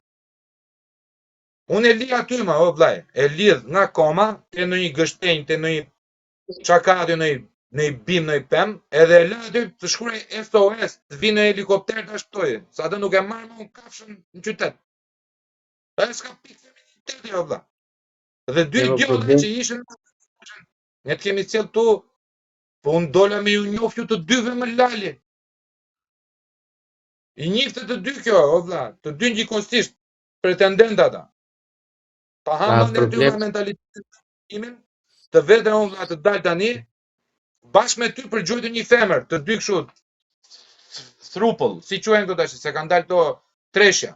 Unë e li aty ma, o vllai, e lidh nga koma, te në një gështenj, te në një çakati, në një bim, në një pem, edhe e la aty të shkruaj SOS, të vinë në helikopter të ashtoj, sa atë nuk e marrë më unë kafshën në qytet. E s'ka pikë feminiteti, o vlla. Dhe dy idiotë që ishën, ne të kemi cjell tu, po unë dola me ju njofju të dyve më lali. I njifte të dy kjo, o vlla, të dy njëkohësisht pretendent ata. Pa hamë në dy nga mentalitetin, të vetën unë vlla të dalë tani, bashkë me ty përgjojtë një femër, të dy kështu thrupull, si quhen këto tash, se kanë dalë këto treshja.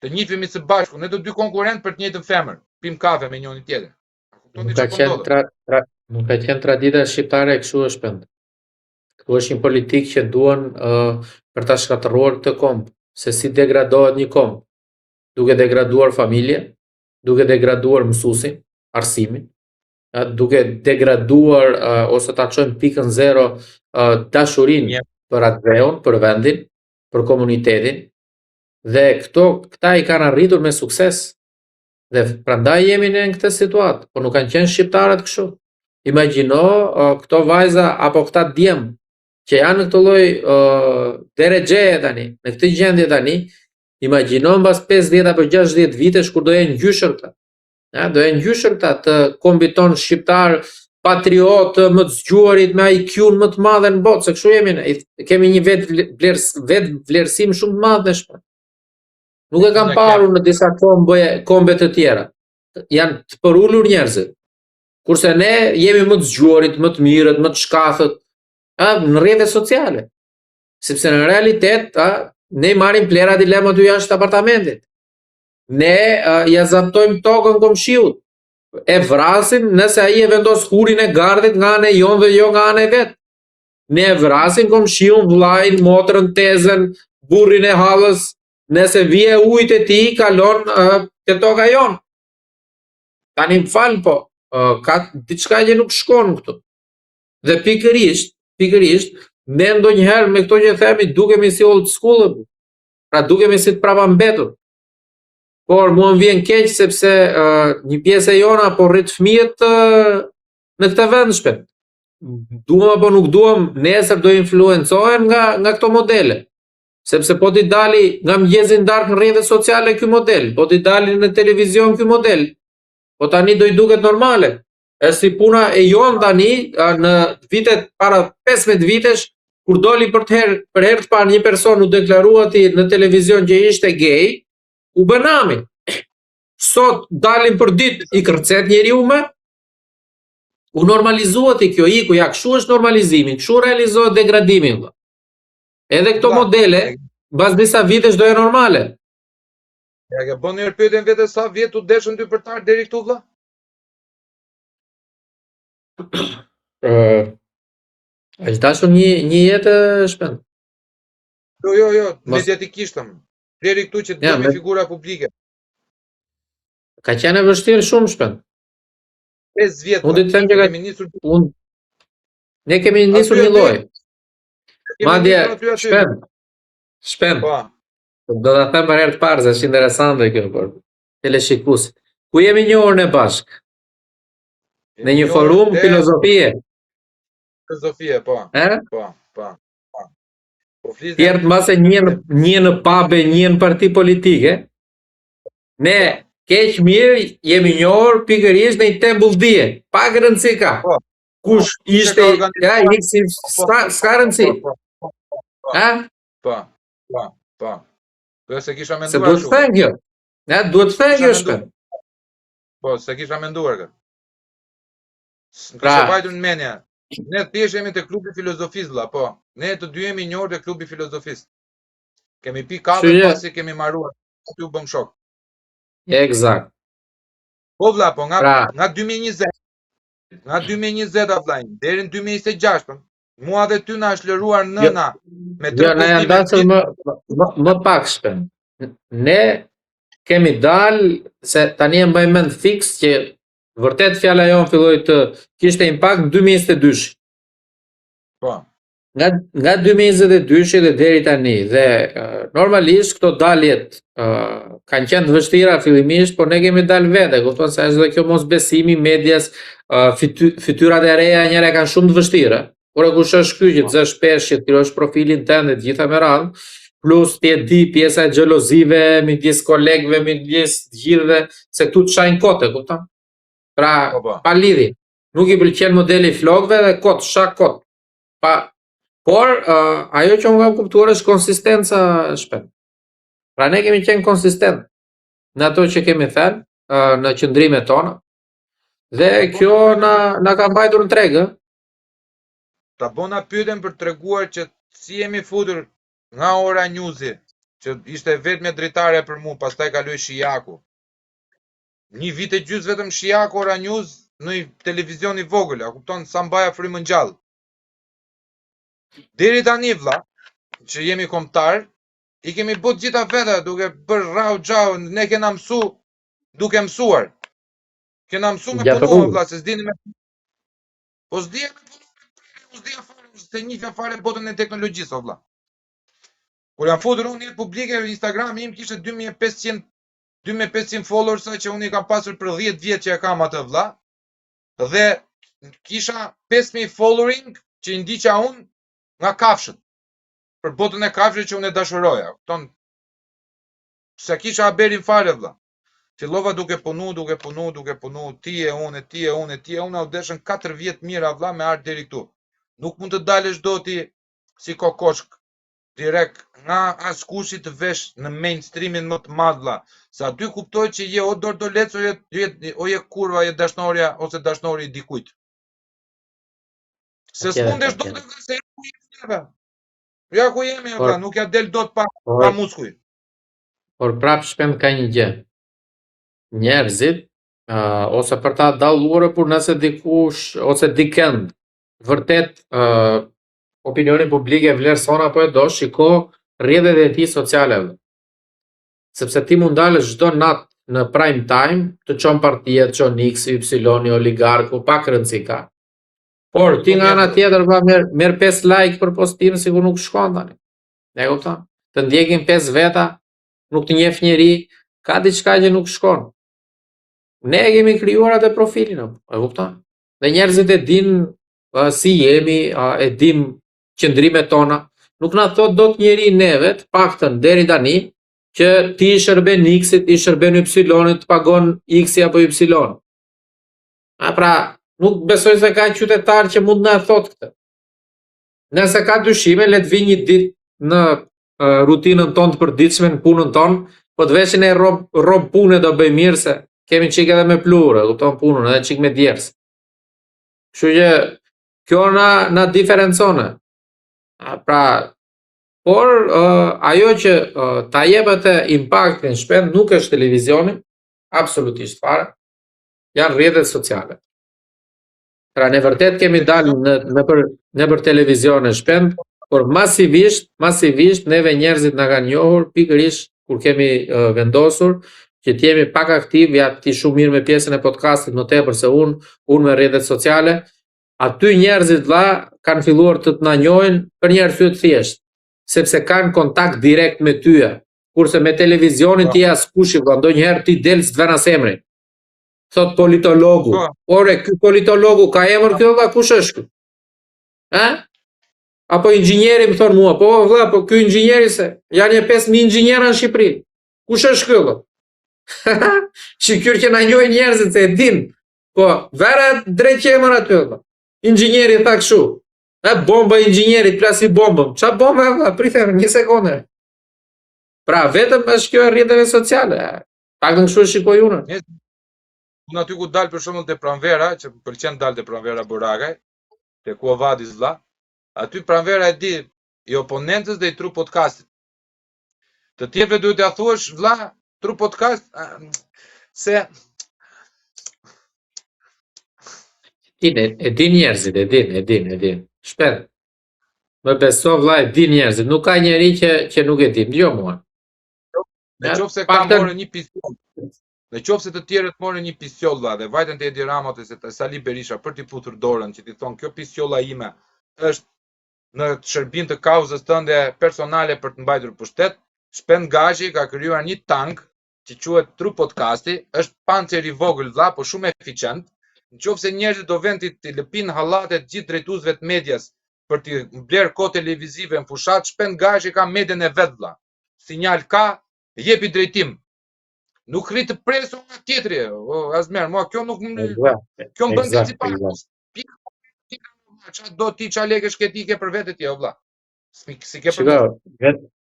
Të njihemi së bashku, ne të dy konkurrent për të njëjtën femër, pim kafe me njëri tjetrin. Nuk ka qenë tradita shqiptare kështu është shpend. Këtu është një politikë që duan për ta shkatërruar këtë komb, se si degradohet një komb, duke degraduar familje, duke degraduar mësuesin, arsimin, duke degraduar ose ta çojmë pikën zero dashurinë për atë veun, për vendin, për komunitetin, dhe këta i kanë arritur me sukses. Dhe prandaj jemi në këtë situatë, po nuk kanë qenë shqiptarët kështu. Imagjino këto vajza apo këta djem që janë në këtë lloj deregjeje tani, në këtë gjendje tani, imagjino mbas 50 apo 60 vitesh kur do jenë ngjyshër këta. Do jenë ngjyshër këta të kombit ton shqiptar, patriot, më të zgjuarit, me IQ-n më të madhe në botë, se kështu jemi ne. Kemi një vetë vlerësim shumë të madh në shpat. Nuk e kam parur në disa kombe të tjera. Janë të përullur njerëzit. Kurse ne jemi më të zgjuarit, më të mirët, më të shkathët në rrjetet sociale. Sepse në realitet ne marrim plera dilema dy jashtë apartamentit. Ne ja zaptojmë tokën komshiut. E vrasim nëse ai e vendos hurin e gardit nga ana e jon dhe jo nga ana e vet. Ne e vrasim komshiun, vllajin, motrën, tezën, burrin e hallës. Nëse vije ujtë e ti, kalon të toka jonë. Tani më falë, po, ka diçka që nuk shkon këtu. Dhe pikërisht, ne ndonjëherë me këto që themi, dukemi si old school, pra dukemi si të prapa mbetur. Por mua më vjen keq sepse një pjesë e jona po rrit fëmijët në këtë vend shpejt. duam apo nuk duam, nesër do influencohen nga këto modele. Sepse po t'i dali nga mëngjesi në darkë në rrjetet sociale ky model, po t'i dali në televizion ky model, po tani do i duket normale. E si puna e jon tani, në vitet para 15 vitesh, kur doli për herë të parë një person u deklarua ti në televizion që ishte gay, u bënami. Sot dalin për ditë i kërcet njeriu më, u normalizuat i kjo iku, ja kështu është normalizimi, kështu realizohet degradimi. Edhe këto modele, bas disa vitesh do e normale. Ja ke bën një pyetje vetë sa vjet u deshën ty për tar deri këtu vëlla? Është dashur një jetë shpend. Jo, mediatikisht tëm. Deri këtu që të Ja, bëhemi figura publike. Ka qenë e vështirë shumë shpend. 5 vjet. Unë do të them që kemi nisur ne kemi nisur një lloj. Madje shpend. Po. Do ta them për herë të parë se është interesante kjo por teleshikues. Ku jemi një orë në bashk? Në një forum filozofie. Filozofie, po. Po. Po flisë. Tjerë mbase një në pabe, një në parti politike. Ne keq mirë jemi një orë pikërisht në një tembull dije. Pa rëndësi ka. Kush ishte, ja, s'ka rëndësi. Po. Po se kisha menduar. Se duhet të thënë kjo. Ja, duhet të thënë kjo shpend. Po, se kisha menduar këtë. Kisha vajtur në menja. Ne thjesht jemi te klubi filozofisë vëlla, po. Ne të dy jemi një orë te klubi filozofisë. Kemi pi kafë pasi kemi marruar. Aty u bëm shok. Eksakt. Po vëlla, po nga 2020. Nga 2020 vëllai, deri në 2026, mua dhe ty na është lëruar nëna me 3 ne janë dasur më pak shpend. Ne kemi dalë se tani e mbaj mend fiks që vërtet fjala jonë filloi të kishte impakt në 2022. Po. Nga 2022 dhe deri tani dhe normalisht këto daljet kanë qenë të vështira fillimisht, por ne kemi dalë vete, kupton se është dhe kjo mosbesimi medias, fytyrat e reja njëra kanë shumë të vështira. Por e kush është ky që të zë shpesh që tirosh profilin tënd e gjitha me radhë, plus ti e di pjesa e xhelozive midis kolegëve, midis të gjithëve, se këtu të shajnë kote, kupton? Pra, pa lidhje. Nuk i pëlqen modeli i flokëve dhe kot, shak kot. Por ajo që unë kam kuptuar është konsistenca shpend. Pra ne kemi qenë konsistent në ato që kemi thënë në qëndrimet tona. Dhe kjo na ka mbajtur në treg, Ta bona pyetën për treguar që si jemi futur nga ora newsi, që ishte vetëm dritare për mua, pastaj kaloi Shijaku. Një vit e gjys vetëm Shijaku ora news në televizion i vogël, a kupton sa mbaja frymën gjallë. Deri tani vëlla, që jemi kombëtar, i kemi bërë gjitha veta duke bërë rau xhau, ne kena mësu duke mësuar. Kena mësu me punu vëlla, se s'dini me. Po s'dija fare, se njifja fare botën e teknologjisë o vëlla. Kur jam futur unë jetë publike, Instagram im kishte 2500 followers që unë i kam pasur për 10 vjet që e kam atë vëlla. Dhe kisha 5000 following që i ndiqa unë nga kafshët. Për botën e kafshët që unë e dashuroja. Se kisha haberin fare vëlla. Fillova duke punu, ti e unë, u deshën 4 vjet mira vëlla me ardh deri këtu. Nuk mund të dalësh do ti si kokoshk direkt nga askushi të vesh në mainstreamin më të madh vëlla. Se aty kuptoj që je o dordolec o je kurva, je dashnorja ose dashnori i dikujt. Se s'mundesh do të se ja ku jemi vëlla, nuk ja del dot pa muskuj. Por prap shpend ka një gjë. Njerëzit ose për ta dalluar, por nëse dikush ose dikënd vërtet opinionin publik e vlerëson apo e do, shiko rrjetet e tij sociale. Sepse ti mund dalësh çdo natë në prime time, të çon partia, të çon X, Y, oligarku, pak rëndësi ka. Por ti nga ana tjetër merr 5 like për postim, sikur nuk shkon tani. E kupton? Të ndjekin 5 veta, nuk të njeh njeri, ka diçka që nuk shkon. Ne kemi krijuar atë profilin, e kupton? Dhe njerëzit e dinë si jemi, e dim qëndrimet tona. Nuk na thot dot njeri neve, të paktën deri tani, që ti i shërben X-it, i shërben Y-it, të pagon X-i apo Y. Pra, nuk besoj se ka qytetar që mund na thot këtë. Nëse ka dyshime, le të vi një ditë në rutinën tonë të përditshme, në punën tonë, po të veshin e rob pune do bëj mirë se kemi çik edhe me plurë, kupton punën, edhe çik me djersë. Kështu që kjo na diferencon. Pra, por ajo që ta jep atë impaktin shpend nuk është televizioni, absolutisht fare, janë rrjetet sociale. Pra ne vërtet kemi dalë nëpër televizione shpend, por masivisht neve njerëzit na kanë njohur pikërisht kur kemi vendosur që të jemi pak aktiv, ja ti shumë mirë me pjesën e podcastit më tepër se unë me rrjetet sociale. Aty njerëzit kanë filluar të na njohin për një arsye të thjeshtë, sepse kanë kontakt direkt me tyja. Kurse me televizionin ti askush i vëllai, ndonjëherë ti del s'të vën as emri. Thot politologu. Ore, ky politologu ka emër kjo valla, kush është ky? Apo inxhinieri më thon mua, po vëlla, po ky inxhinieri se janë një 5000 inxhinierë në Shqipëri. Kush është ky vëlla? Shikur që na njohin njerëzit se e din. Po, vera drejt që emër aty vëlla. Inxhinieri tha kështu. Bomba inxhinierit plasi bombën. Ç'a bomba vëlla? Pritem një sekondë. Pra vetëm është kjo e rrjeteve sociale. Paktën kështu e shikoj unë. Unë aty ku dal për shembull te Pranvera, që më pëlqen dal te Pranvera Burakaj, te ku Vadis vëlla, aty Pranvera e di i oponentës dhe i tru podcastit. Të tjerëve duhet ja thuash vëlla, tru podcast se e din njerëzit, e din. Shpend. Më beso vëlla, e din njerëzit, nuk ka njeri që nuk e din, jo mua. Në qoftë se ka morë një pistoll. Në qoftë se të tjerët morën një pistoll dhe vajten te Edi Rama ose te Sali Berisha për t'i puthur dorën, që t'i thon kjo pistolla ime është në shërbim të kauzës tënde personale për të mbajtur pushtet, Shpend Gashi ka krijuar një tank që quhet Tru Podcasti, është pancer i vogël vëlla, po shumë eficient. Nëse njerëzit do vend të lëpin hallatet gjithë drejtuesve të medias për të bler kohë televizive në fushat, Shpend Gashi ka median e vet vëlla. Sinjal ka, jepi drejtim. Nuk rrit të presur nga tjetri, asmerr, mua kjo nuk kjo më bën si para. Çfarë do ti çfarë lekësh ke ti ke për vetë ti o vëlla. Si ke për.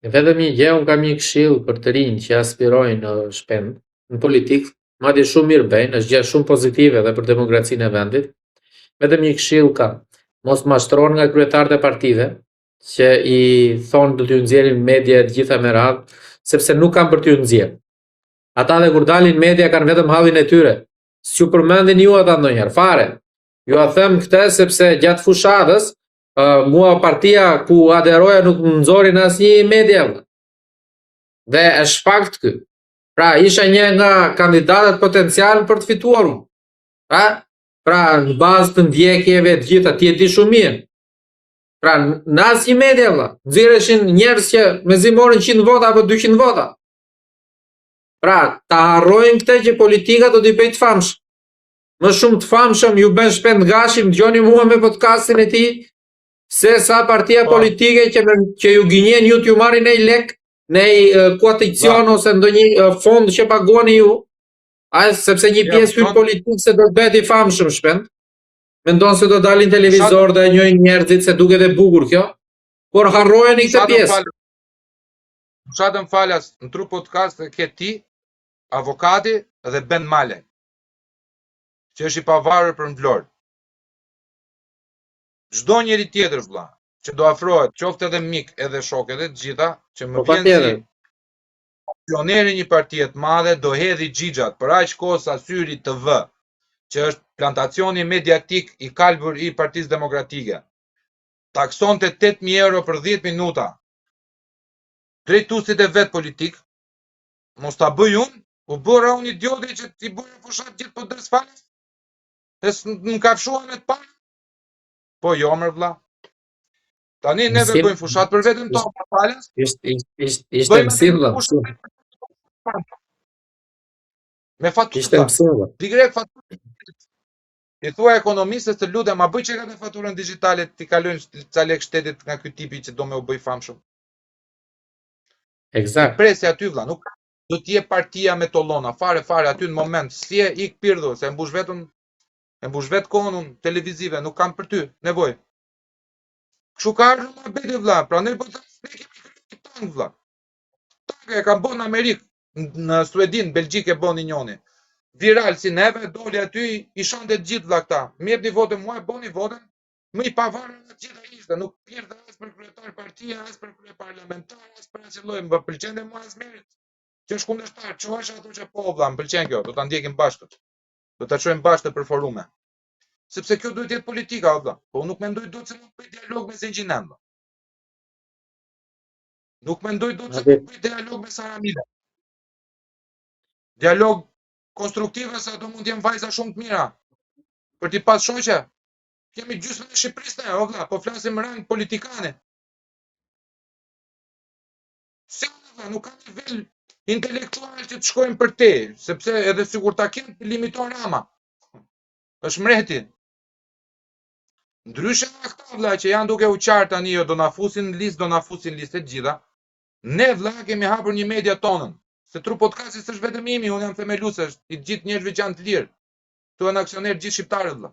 Vetëm një gjë, un kam një këshill për të rinj që aspirojnë në Shpend, në politikë, madje shumë mirë bëjnë, është gjë shumë pozitive edhe për demokracinë e vendit. Vetëm një këshill kam, mos mashtron nga kryetarët e partive që i thonë do t'ju nxjerrin media të gjitha me radhë, sepse nuk kanë për t'ju nxjerrë. Ata dhe kur dalin media kanë vetëm hallin e tyre. S'ju përmendin ju ata ndonjëherë, fare. Ju a them këtë sepse gjatë fushatës, mua partia ku aderoja nuk më nxori në asnjë media. Dhe është fakt ky. Pra isha një nga kandidatët potencial për të fituar unë. Pra në bazë të ndjekjeve të gjitha, ti e di shumë mirë. Pra në asnjë media vëlla, nxirreshin njerëz që mezi morin 100 vota apo 200 vota. Pra, ta harrojnë këtë që politika do t'i bëjë të famshëm. Më shumë të famshëm ju bën Shpend Gashi, më dëgjoni mua me podcastin e tij, se sa partia politike që ju gënjen ju t'ju marrin një lek, në koalicion ose ndonjë fond që paguani ju, sepse një pjesë hyr politikë se do të bëhet i famshëm Shpend. Mendon se do dalin televizor dhe njohin njerëzit se duket e bukur kjo, por harrojeni këtë pjesë. Fushatën falas në Tru Podcast ke ti, avokati dhe Ben Male, që është i pavarur për Vlorë. Çdo njeri tjetër vëlla, që do afrohet, qoftë edhe mik, edhe shok, edhe të gjitha, që më vjen si pioneri një partie të madhe, do hedhi xhixhat për aq kohë sa Syri TV, që është plantacioni mediatik i kalbur i Partisë Demokratike, taksonte 8.000 euro për 10 minuta. Drejtuesit e vet politik, mos ta bëj unë, u bëra unë idioti që t'i bëra fushat gjithë për dres falas? Më kafshua me të parë? Po jo mërë vëlla. Tani neve bëjmë fushat për vetëm tonë për falas? Ishte mësilla. Me fatura. Direkt fatura. I thua ekonomistës të lutem, ma bëj çekat në faturën digjitale, ti kalojnë ca lek shtetit nga ky tipi që do me u bëj famshëm. I Eksakt. presi aty vlla, nuk do t'je partia me tollona, fare aty në moment, si e ik pirdhu, se e mbush vet kohën unë televizive, nuk kam për ty nevojë. Kështu ka ardhur muhabeti vlla, prandaj po të ne kemi tank vlla. Tank e kam bën në Amerikë, në Suedin, Belgjik e bën njëri. Viral si neve, doli aty, i shante gjithë vlla këta. Më jepni votën mua, bëni votën. Më i pavarur nga gjitha ishte, nuk pirdha as për kryetar partia, as për krye parlamentar, as për asnjë lloj, më pëlqente mua as merit. Që është kundërshtar, çohesh ato që po vlla, më pëlqen kjo, do ta ndjekim bashkë. Do ta çojmë bashkë për forume. Sepse kjo duhet të jetë politika vlla. Po nuk mendoj dot se mund të bëj dialog me Zengjinen. Nuk mendoj dot se mund të bëj dialog me Sara Mile. Dialog konstruktiv sa do mund të jem vajza shumë të mira. Për t'i pas shoqe. Kemi gjysmën e Shqipërisë ne, o vlla, po flasim rang politikane. Se vlla, nuk ka nivel intelektual që të shkojmë për te, sepse edhe sikur ta kemë limiton Rama. Është mreti. Ndryshe nga këta vlla që janë duke u qartë tani, jo do na fusin listë të gjitha. Ne vlla kemi hapur një media tonën. Se tru podcasti s'është vetëm imi, unë jam themelues, është i gjithë njerëzve që janë të lirë. Tu janë aksioner gjithë shqiptarët vlla.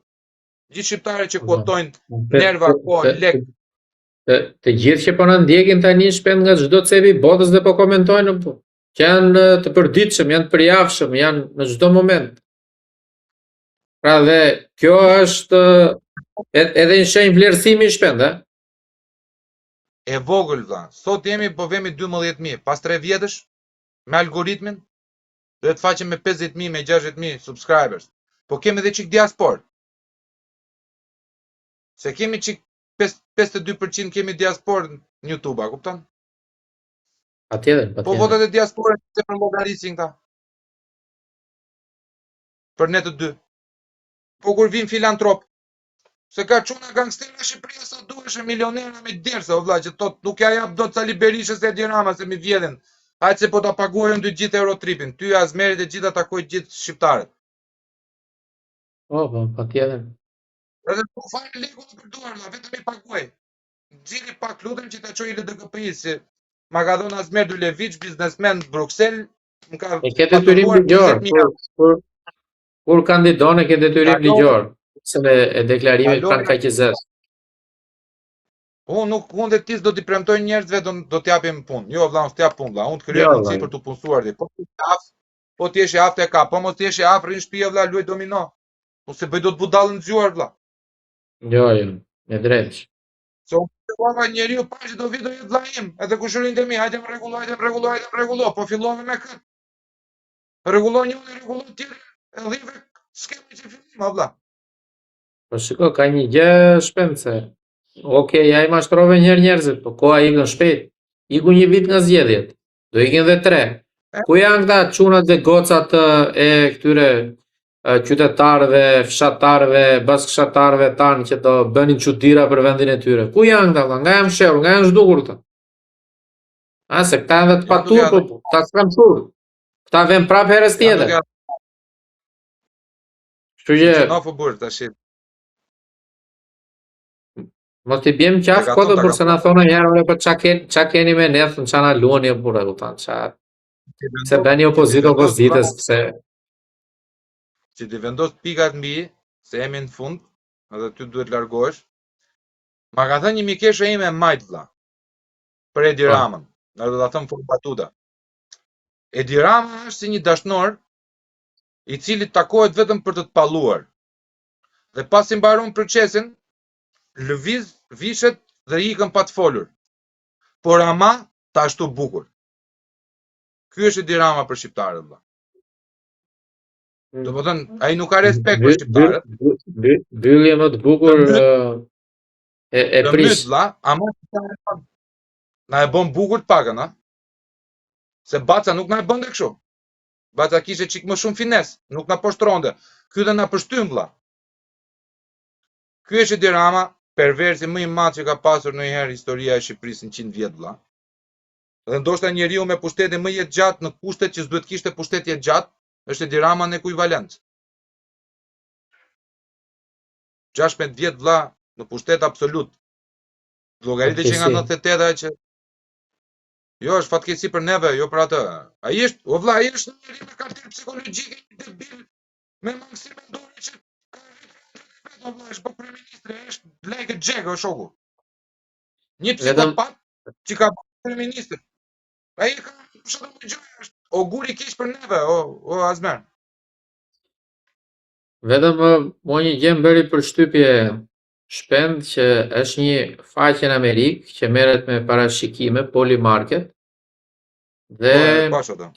Gjithë shqiptarët që kuotojnë nerva, kohë, lek. Të gjithë që po na ndjekin tani shpend nga çdo cepi i botës dhe po komentojnë, që janë të përditshëm, janë të përjavshëm, janë në çdo moment. Pra dhe kjo është edhe një shenjë vlerësimi i shpend, a? E vogël vlla. Sot jemi po vemi 12.000, pas 3 vjetësh me algoritmin do të faqem me 50.000, me 60.000 subscribers. Po kemi edhe çik diaspor. Se kemi çik 52% kemi diaspor në YouTube, a kupton? Patjetër, Po patjetër. votat e diasporës se për llogarisin këta. Për ne të dy. Po kur vin filantrop, se ka çuna gangstera Shqipëria sa duhesh, milionera me dersa, o vlla, që tot nuk ja jap dot Sali Berishës e Edi Rama se mi vjedhin. Hajtë se po ta paguajmë të gjithë Eurotripin. Ty Azmerit e gjithë takoj gjithë shqiptarët. Po, patjetër. Edhe po fare lekun në përduar, vlla, vetëm i paguaj. Xhiri pak lutem që ta çoj LDKPI se ma ka dhënë Azmer Duleviç, biznesmen në Bruksel, më ka E ke detyrim ligjor. Kur kandidon e ke detyrim ligjor. Se e deklarimit pranë KQZ-s. Unë nuk mund të tis do t'i premtoj njerëzve do t'japim punë. Jo vlla, unë t'jap punë vlla. Unë të krijoj mundësi për t'u punësuar ti. Po ti je aftë ka, po mos ti je afër në shtëpi vlla, luaj domino. Ose bëj dot budallën zgjuar vlla. Jo, me drejtë. Se unë provova njeriu pa që do vi do jetë vlla im, edhe kushërinë mi, hajde rregulloj, po fillove me kët. Rregullon një, rregullon tjetër, edhe skemi që fillim vlla. Po shiko, ka një gjë shpend se okej, ja i mashtrove njerë njerëzit, po koha ikën shpejt. Iku një vit nga zgjedhjet. Do ikin dhe 3. Ku janë këta çunat dhe gocat e këtyre qytetarëve, fshatarëve, bashkëshatarëve tanë që do bënin çuditëra për vendin e tyre? Ku janë këta? Nga janë fshehur, nga janë zhdukur këta? A se këta janë dhe të patur, po ta s'kam shur. Këta vjen prapë herës tjetër. Kështu që Nofu burr tash. mos t'i bjem qafë kodë për se na thonë herë për qa keni me ne, thënë qa na luani e burë, se bëni opozitës, pse... Që t'i vendos pikat mbi, se jemi në fund, edhe ty duhet largohesh, ma ka thënë një mikeshe ime majt vlla, për Edi Ramën, në do t'a thëmë për batuta. Edi Rama është si një dashnor, i cili takohet vetëm për të t'palluar. Dhe pas i mbaron procesin, lëviz, vishet dhe ikën pa të folur. Por ama ta ashtu bukur. Ky është Edi Rama për shqiptarët vlla. Do të thënë, ai nuk ka respekt për shqiptarët. Byllje më të bukur e prish. Vlla, ama na e bën bukur të pakën, a? Se Baca nuk na e bënte kështu. Baca kishte çik më shumë fines, nuk na poshtronte. Ky dhe na përshtyn vlla. Ky është Edi Rama, perversi më i madh që ka pasur ndonjëherë historia e Shqipërisë në 100 vjet vlla. Dhe ndoshta njeriu me pushtete më jetë gjatë në kushtet që s'duhet kishte pushtetje gjatë, është Edi Rama në ekuivalent. 16 vjet vlla në pushtet absolut. Llogaritë që nga 98 që jo, është fatkeqësi për neve, jo për atë. Ai është, o vlla, ai është njëri me kartel psikologjike, një debil me mangësi mendore që o vlla, është kryeministri, është lekë xhek o shoku. Një psikopat që ka bërë kryeministri. Ai ka shumë më gjë, është o guri keq për neve, o Azmer. Vetëm mo një gjë më bëri përshtypje shpend që është një faqe në Amerikë që merret me parashikime, Polymarket, dhe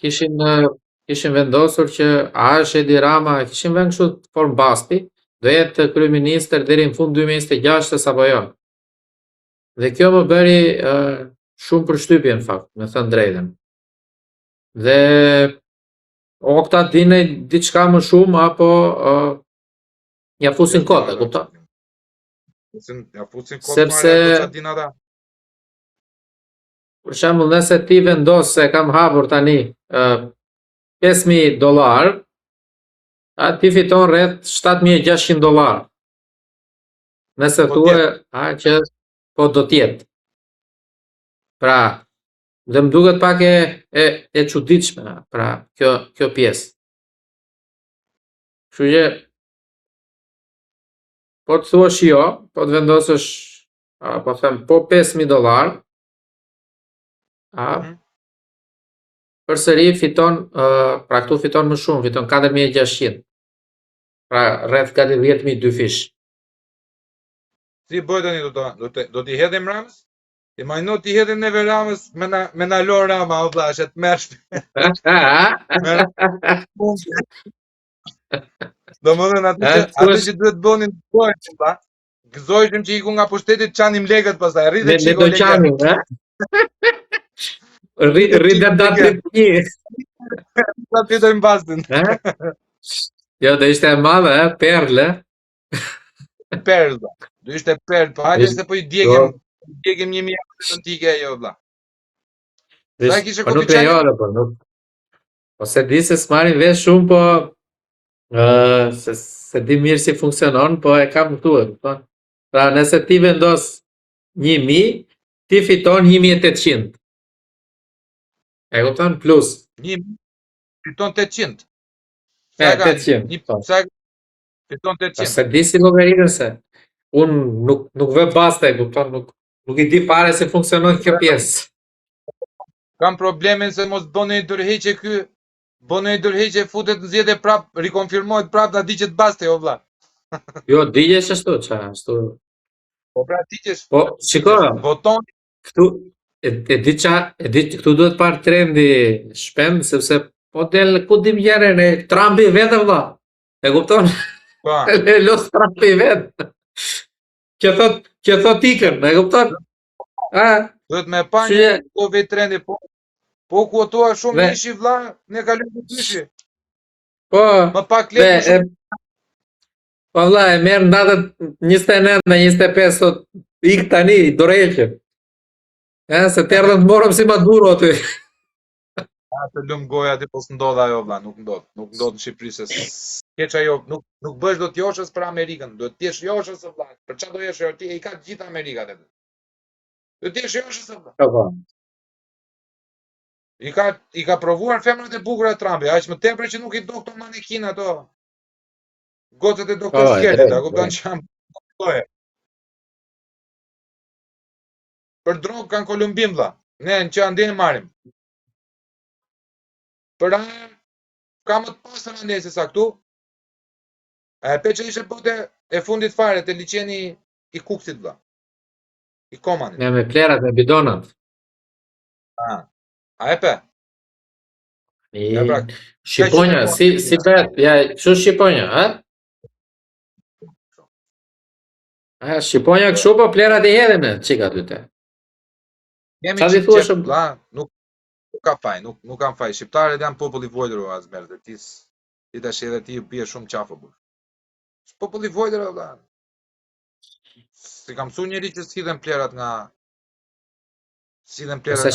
kishin vendosur që Ash Edi Rama kishin vënë kështu form basti, do jetë kryeministër deri në fund 2026 apo jo. Dhe kjo më bëri shumë përshtypje në fakt, me thënë drejtën. Dhe o këta dinej diçka më shumë apo ja fusin kot, e kupton? Ja fusin kot sepse për shembull nëse ti vendos se kam hapur tani $5,000, ti fiton rreth $7,600. Nëse thua që po do tjetë. Pra, dhe më duket pak e çuditshme, pra, kjo pjesë. Kështu që po të thuash jo, po të vendosësh po them po $5,000, përsëri fiton, pra këtu fiton më shumë, fiton 4,600. Pra rreth 10,000 dy fish. Si bëj tani do t'i hedhim Ramës? Imagino t'i hedhim neve Ramës me na lor Rama, o vlla, është të mersh. Domethënë atë që duhet bënin bëjnë, vlla. Gëzojshim që iku nga pushteti të qanim legët pastaj, rritet çiko legët. Qanim, rritet datë një. Sa tjetër mbastin. Jo, do ishte e madhe, perlë. Perlë, do ishte perlë, po hajde se po i djegim 1.000 antike jo vlla. Sa kishe po nuk e jore, po nuk. Po se di se s'marin vesh shumë, po se di mirë si funksionon, po e kam këtuar. Pra nëse ti vendos 1.000, ti fiton 1.800. E kupton plus. 1.000 fiton 800. 800. Fiton 800. Se di si llogaritën se unë nuk vë basta, e kupton, nuk i di fare se funksionon kjo pjesë. Kam problemin se mos bën një dërheqje ky, bën një dërheqje, futet në zgjedhje prap, rikonfirmohet prap, na diqet baste o vlla. Jo, digjesh ashtu, ashtu. Po pra digjesh. Po, shiko. Voton këtu e di këtu duhet par trendi shpend, sepse po del ku dim gjerën e Trumpi vetë vlla. E kupton? Po. Los Trumpi vetë. Kjo thot ikën, e kupton? Duhet me pa një po vetë trendi, po ku ato shumë ishi vlla, ne kalojmë dyshi. Po. Më pak lekë. Po vlla, e merr datën 29 me 25 sot ik tani dorëheqje. Se të erdhën të morëm si Maduro aty. Të lëm goja aty po s'ndodh ajo vlla, nuk ndodh në Shqipëri se keç ajo, nuk bësh dot joshës për Amerikën, duhet të jesh joshës vlla. Për çfarë do jesh ti? I ka të gjitha Amerikat aty. Do të jesh joshës vlla. Po. I ka provuar femrat e bukura Trumpi, aq më tepër që nuk i do këto manekin ato. Gocët e doktor Skelit, a kupton çam goje. Për drogë kanë Kolumbin vlla. Ne në që ande e marim. Për ka më të pasër ande se sa këtu. E pe që ishe bote e fundit fare të liqeni i kuksit vlla. I komanit. Me plerat, me bidonat. A e pe? Shqiponja, si bet, ja, kështu Shqiponja, Shqiponja kështu, po plerat i hedhe me qika ty te. Qa di thua shumë? Nuk ka faj, nuk kam faj. Shqiptarët janë populli vojtër o Azmer, dhe ti tash edhe ti bie shumë qafë bur. Populli vojtër o vlla. Si kam su njeri që s'hidhen plerat nga... Se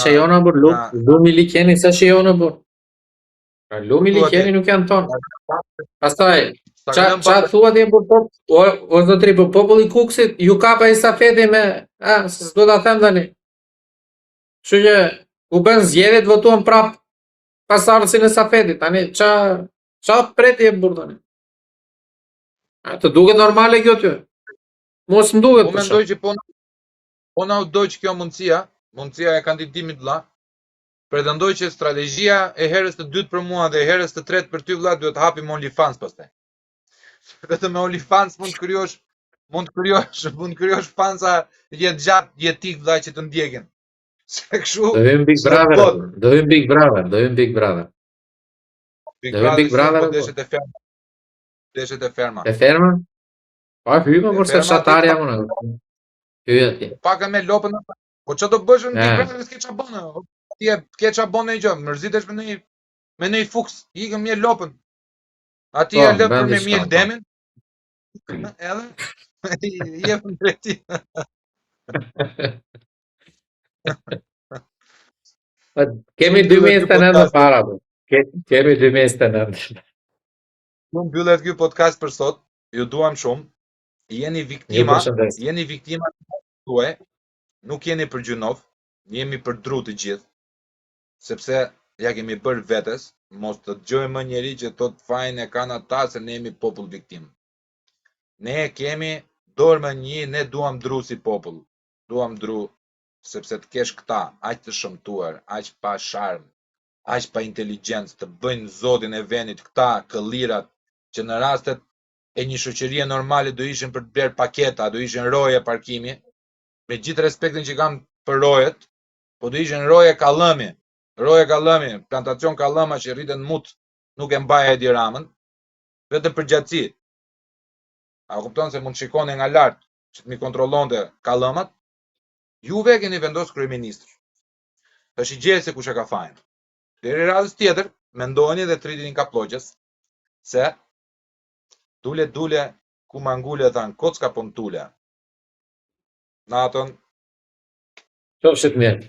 që jona bur, lumi likeni se që jona bur. Lumi likeni nuk janë tonë. Pastaj, Sa ka lënë Qa thua ti për o zotri, për populli Kukësit, ju kapa i stafeti me, se s'do ta them tani. Kështu që u bën zgjedhjet, votuan prap pasardhësin e stafetit. Tani qa preti e burr tani? Të duket normale kjo ty? Mos më duket Unë për mendoj shkak. që po na u dojë kjo mundësia e kandidimit vëlla, pretendoj që strategjia e herës të dytë për mua dhe e herës të tretë për ty vëlla duhet hapim OnlyFans pastaj. Vetëm me OnlyFans mund të krijosh fansa jetë gjatë jetik vëlla që të ndjekin. Se kështu Do hym Big s'do Brother, bot. do hym Big Brother, do hym Big Brother. Big Do hym Big Brother Brother po apo? deshet e ferma. Deshet e ferma. E ferma? Pa hyma, E por se ferma fshatarja aty, më në. Hyj atje. Paka me lopën. Po çfarë do bësh në Big Ja. Brother s'ke çfarë bën. Ti e ke çfarë bën në gjë, mërzitesh me një fuks, ikëm mje lopën. Ati Po, e lë për bën me diçka, mjel po. demin, edhe i jep në drejti. Po, kemi Shumë mbyllet ky 2029 më podcast. para, po. Kemi 2029. Shumë mbyllet ky podcast për sot. Ju duam shumë. Jeni Ju viktima, përshëndes. jeni viktima tuaj. Nuk jeni për gjunov, jemi për dru të gjithë. Sepse ja kemi bërë vetes, mos të dëgjojmë më njeri që thot fajin e kanë ata se ne jemi popull viktim. Ne kemi dorë një, ne duam dru si popull. Duam dru sepse të kesh këta, aq të shëmtuar, aq pa sharm, aq pa inteligjencë, të bëjnë zotin e vendit këta këllirat që në rastet e një shoqërie normale do ishin për të blerë paketa, do ishin roje parkimi, me gjithë respektin që kam për rojet, po do ishin roje kallëmi, plantacion kallëma që rriten mut, nuk e mbaj Edi Ramën, vetëm për gjatësi. A kupton se mund të shikoni nga lart që të mi kontrollonte kallëmat? Juve keni vendosur kryeministër. Tash i gjej se kush e ka fajin. Deri radhës tjetër, mendojeni dhe tritini ka ploqës se dule ku mangule than kocka po mtule. Natën Qofshit mirë.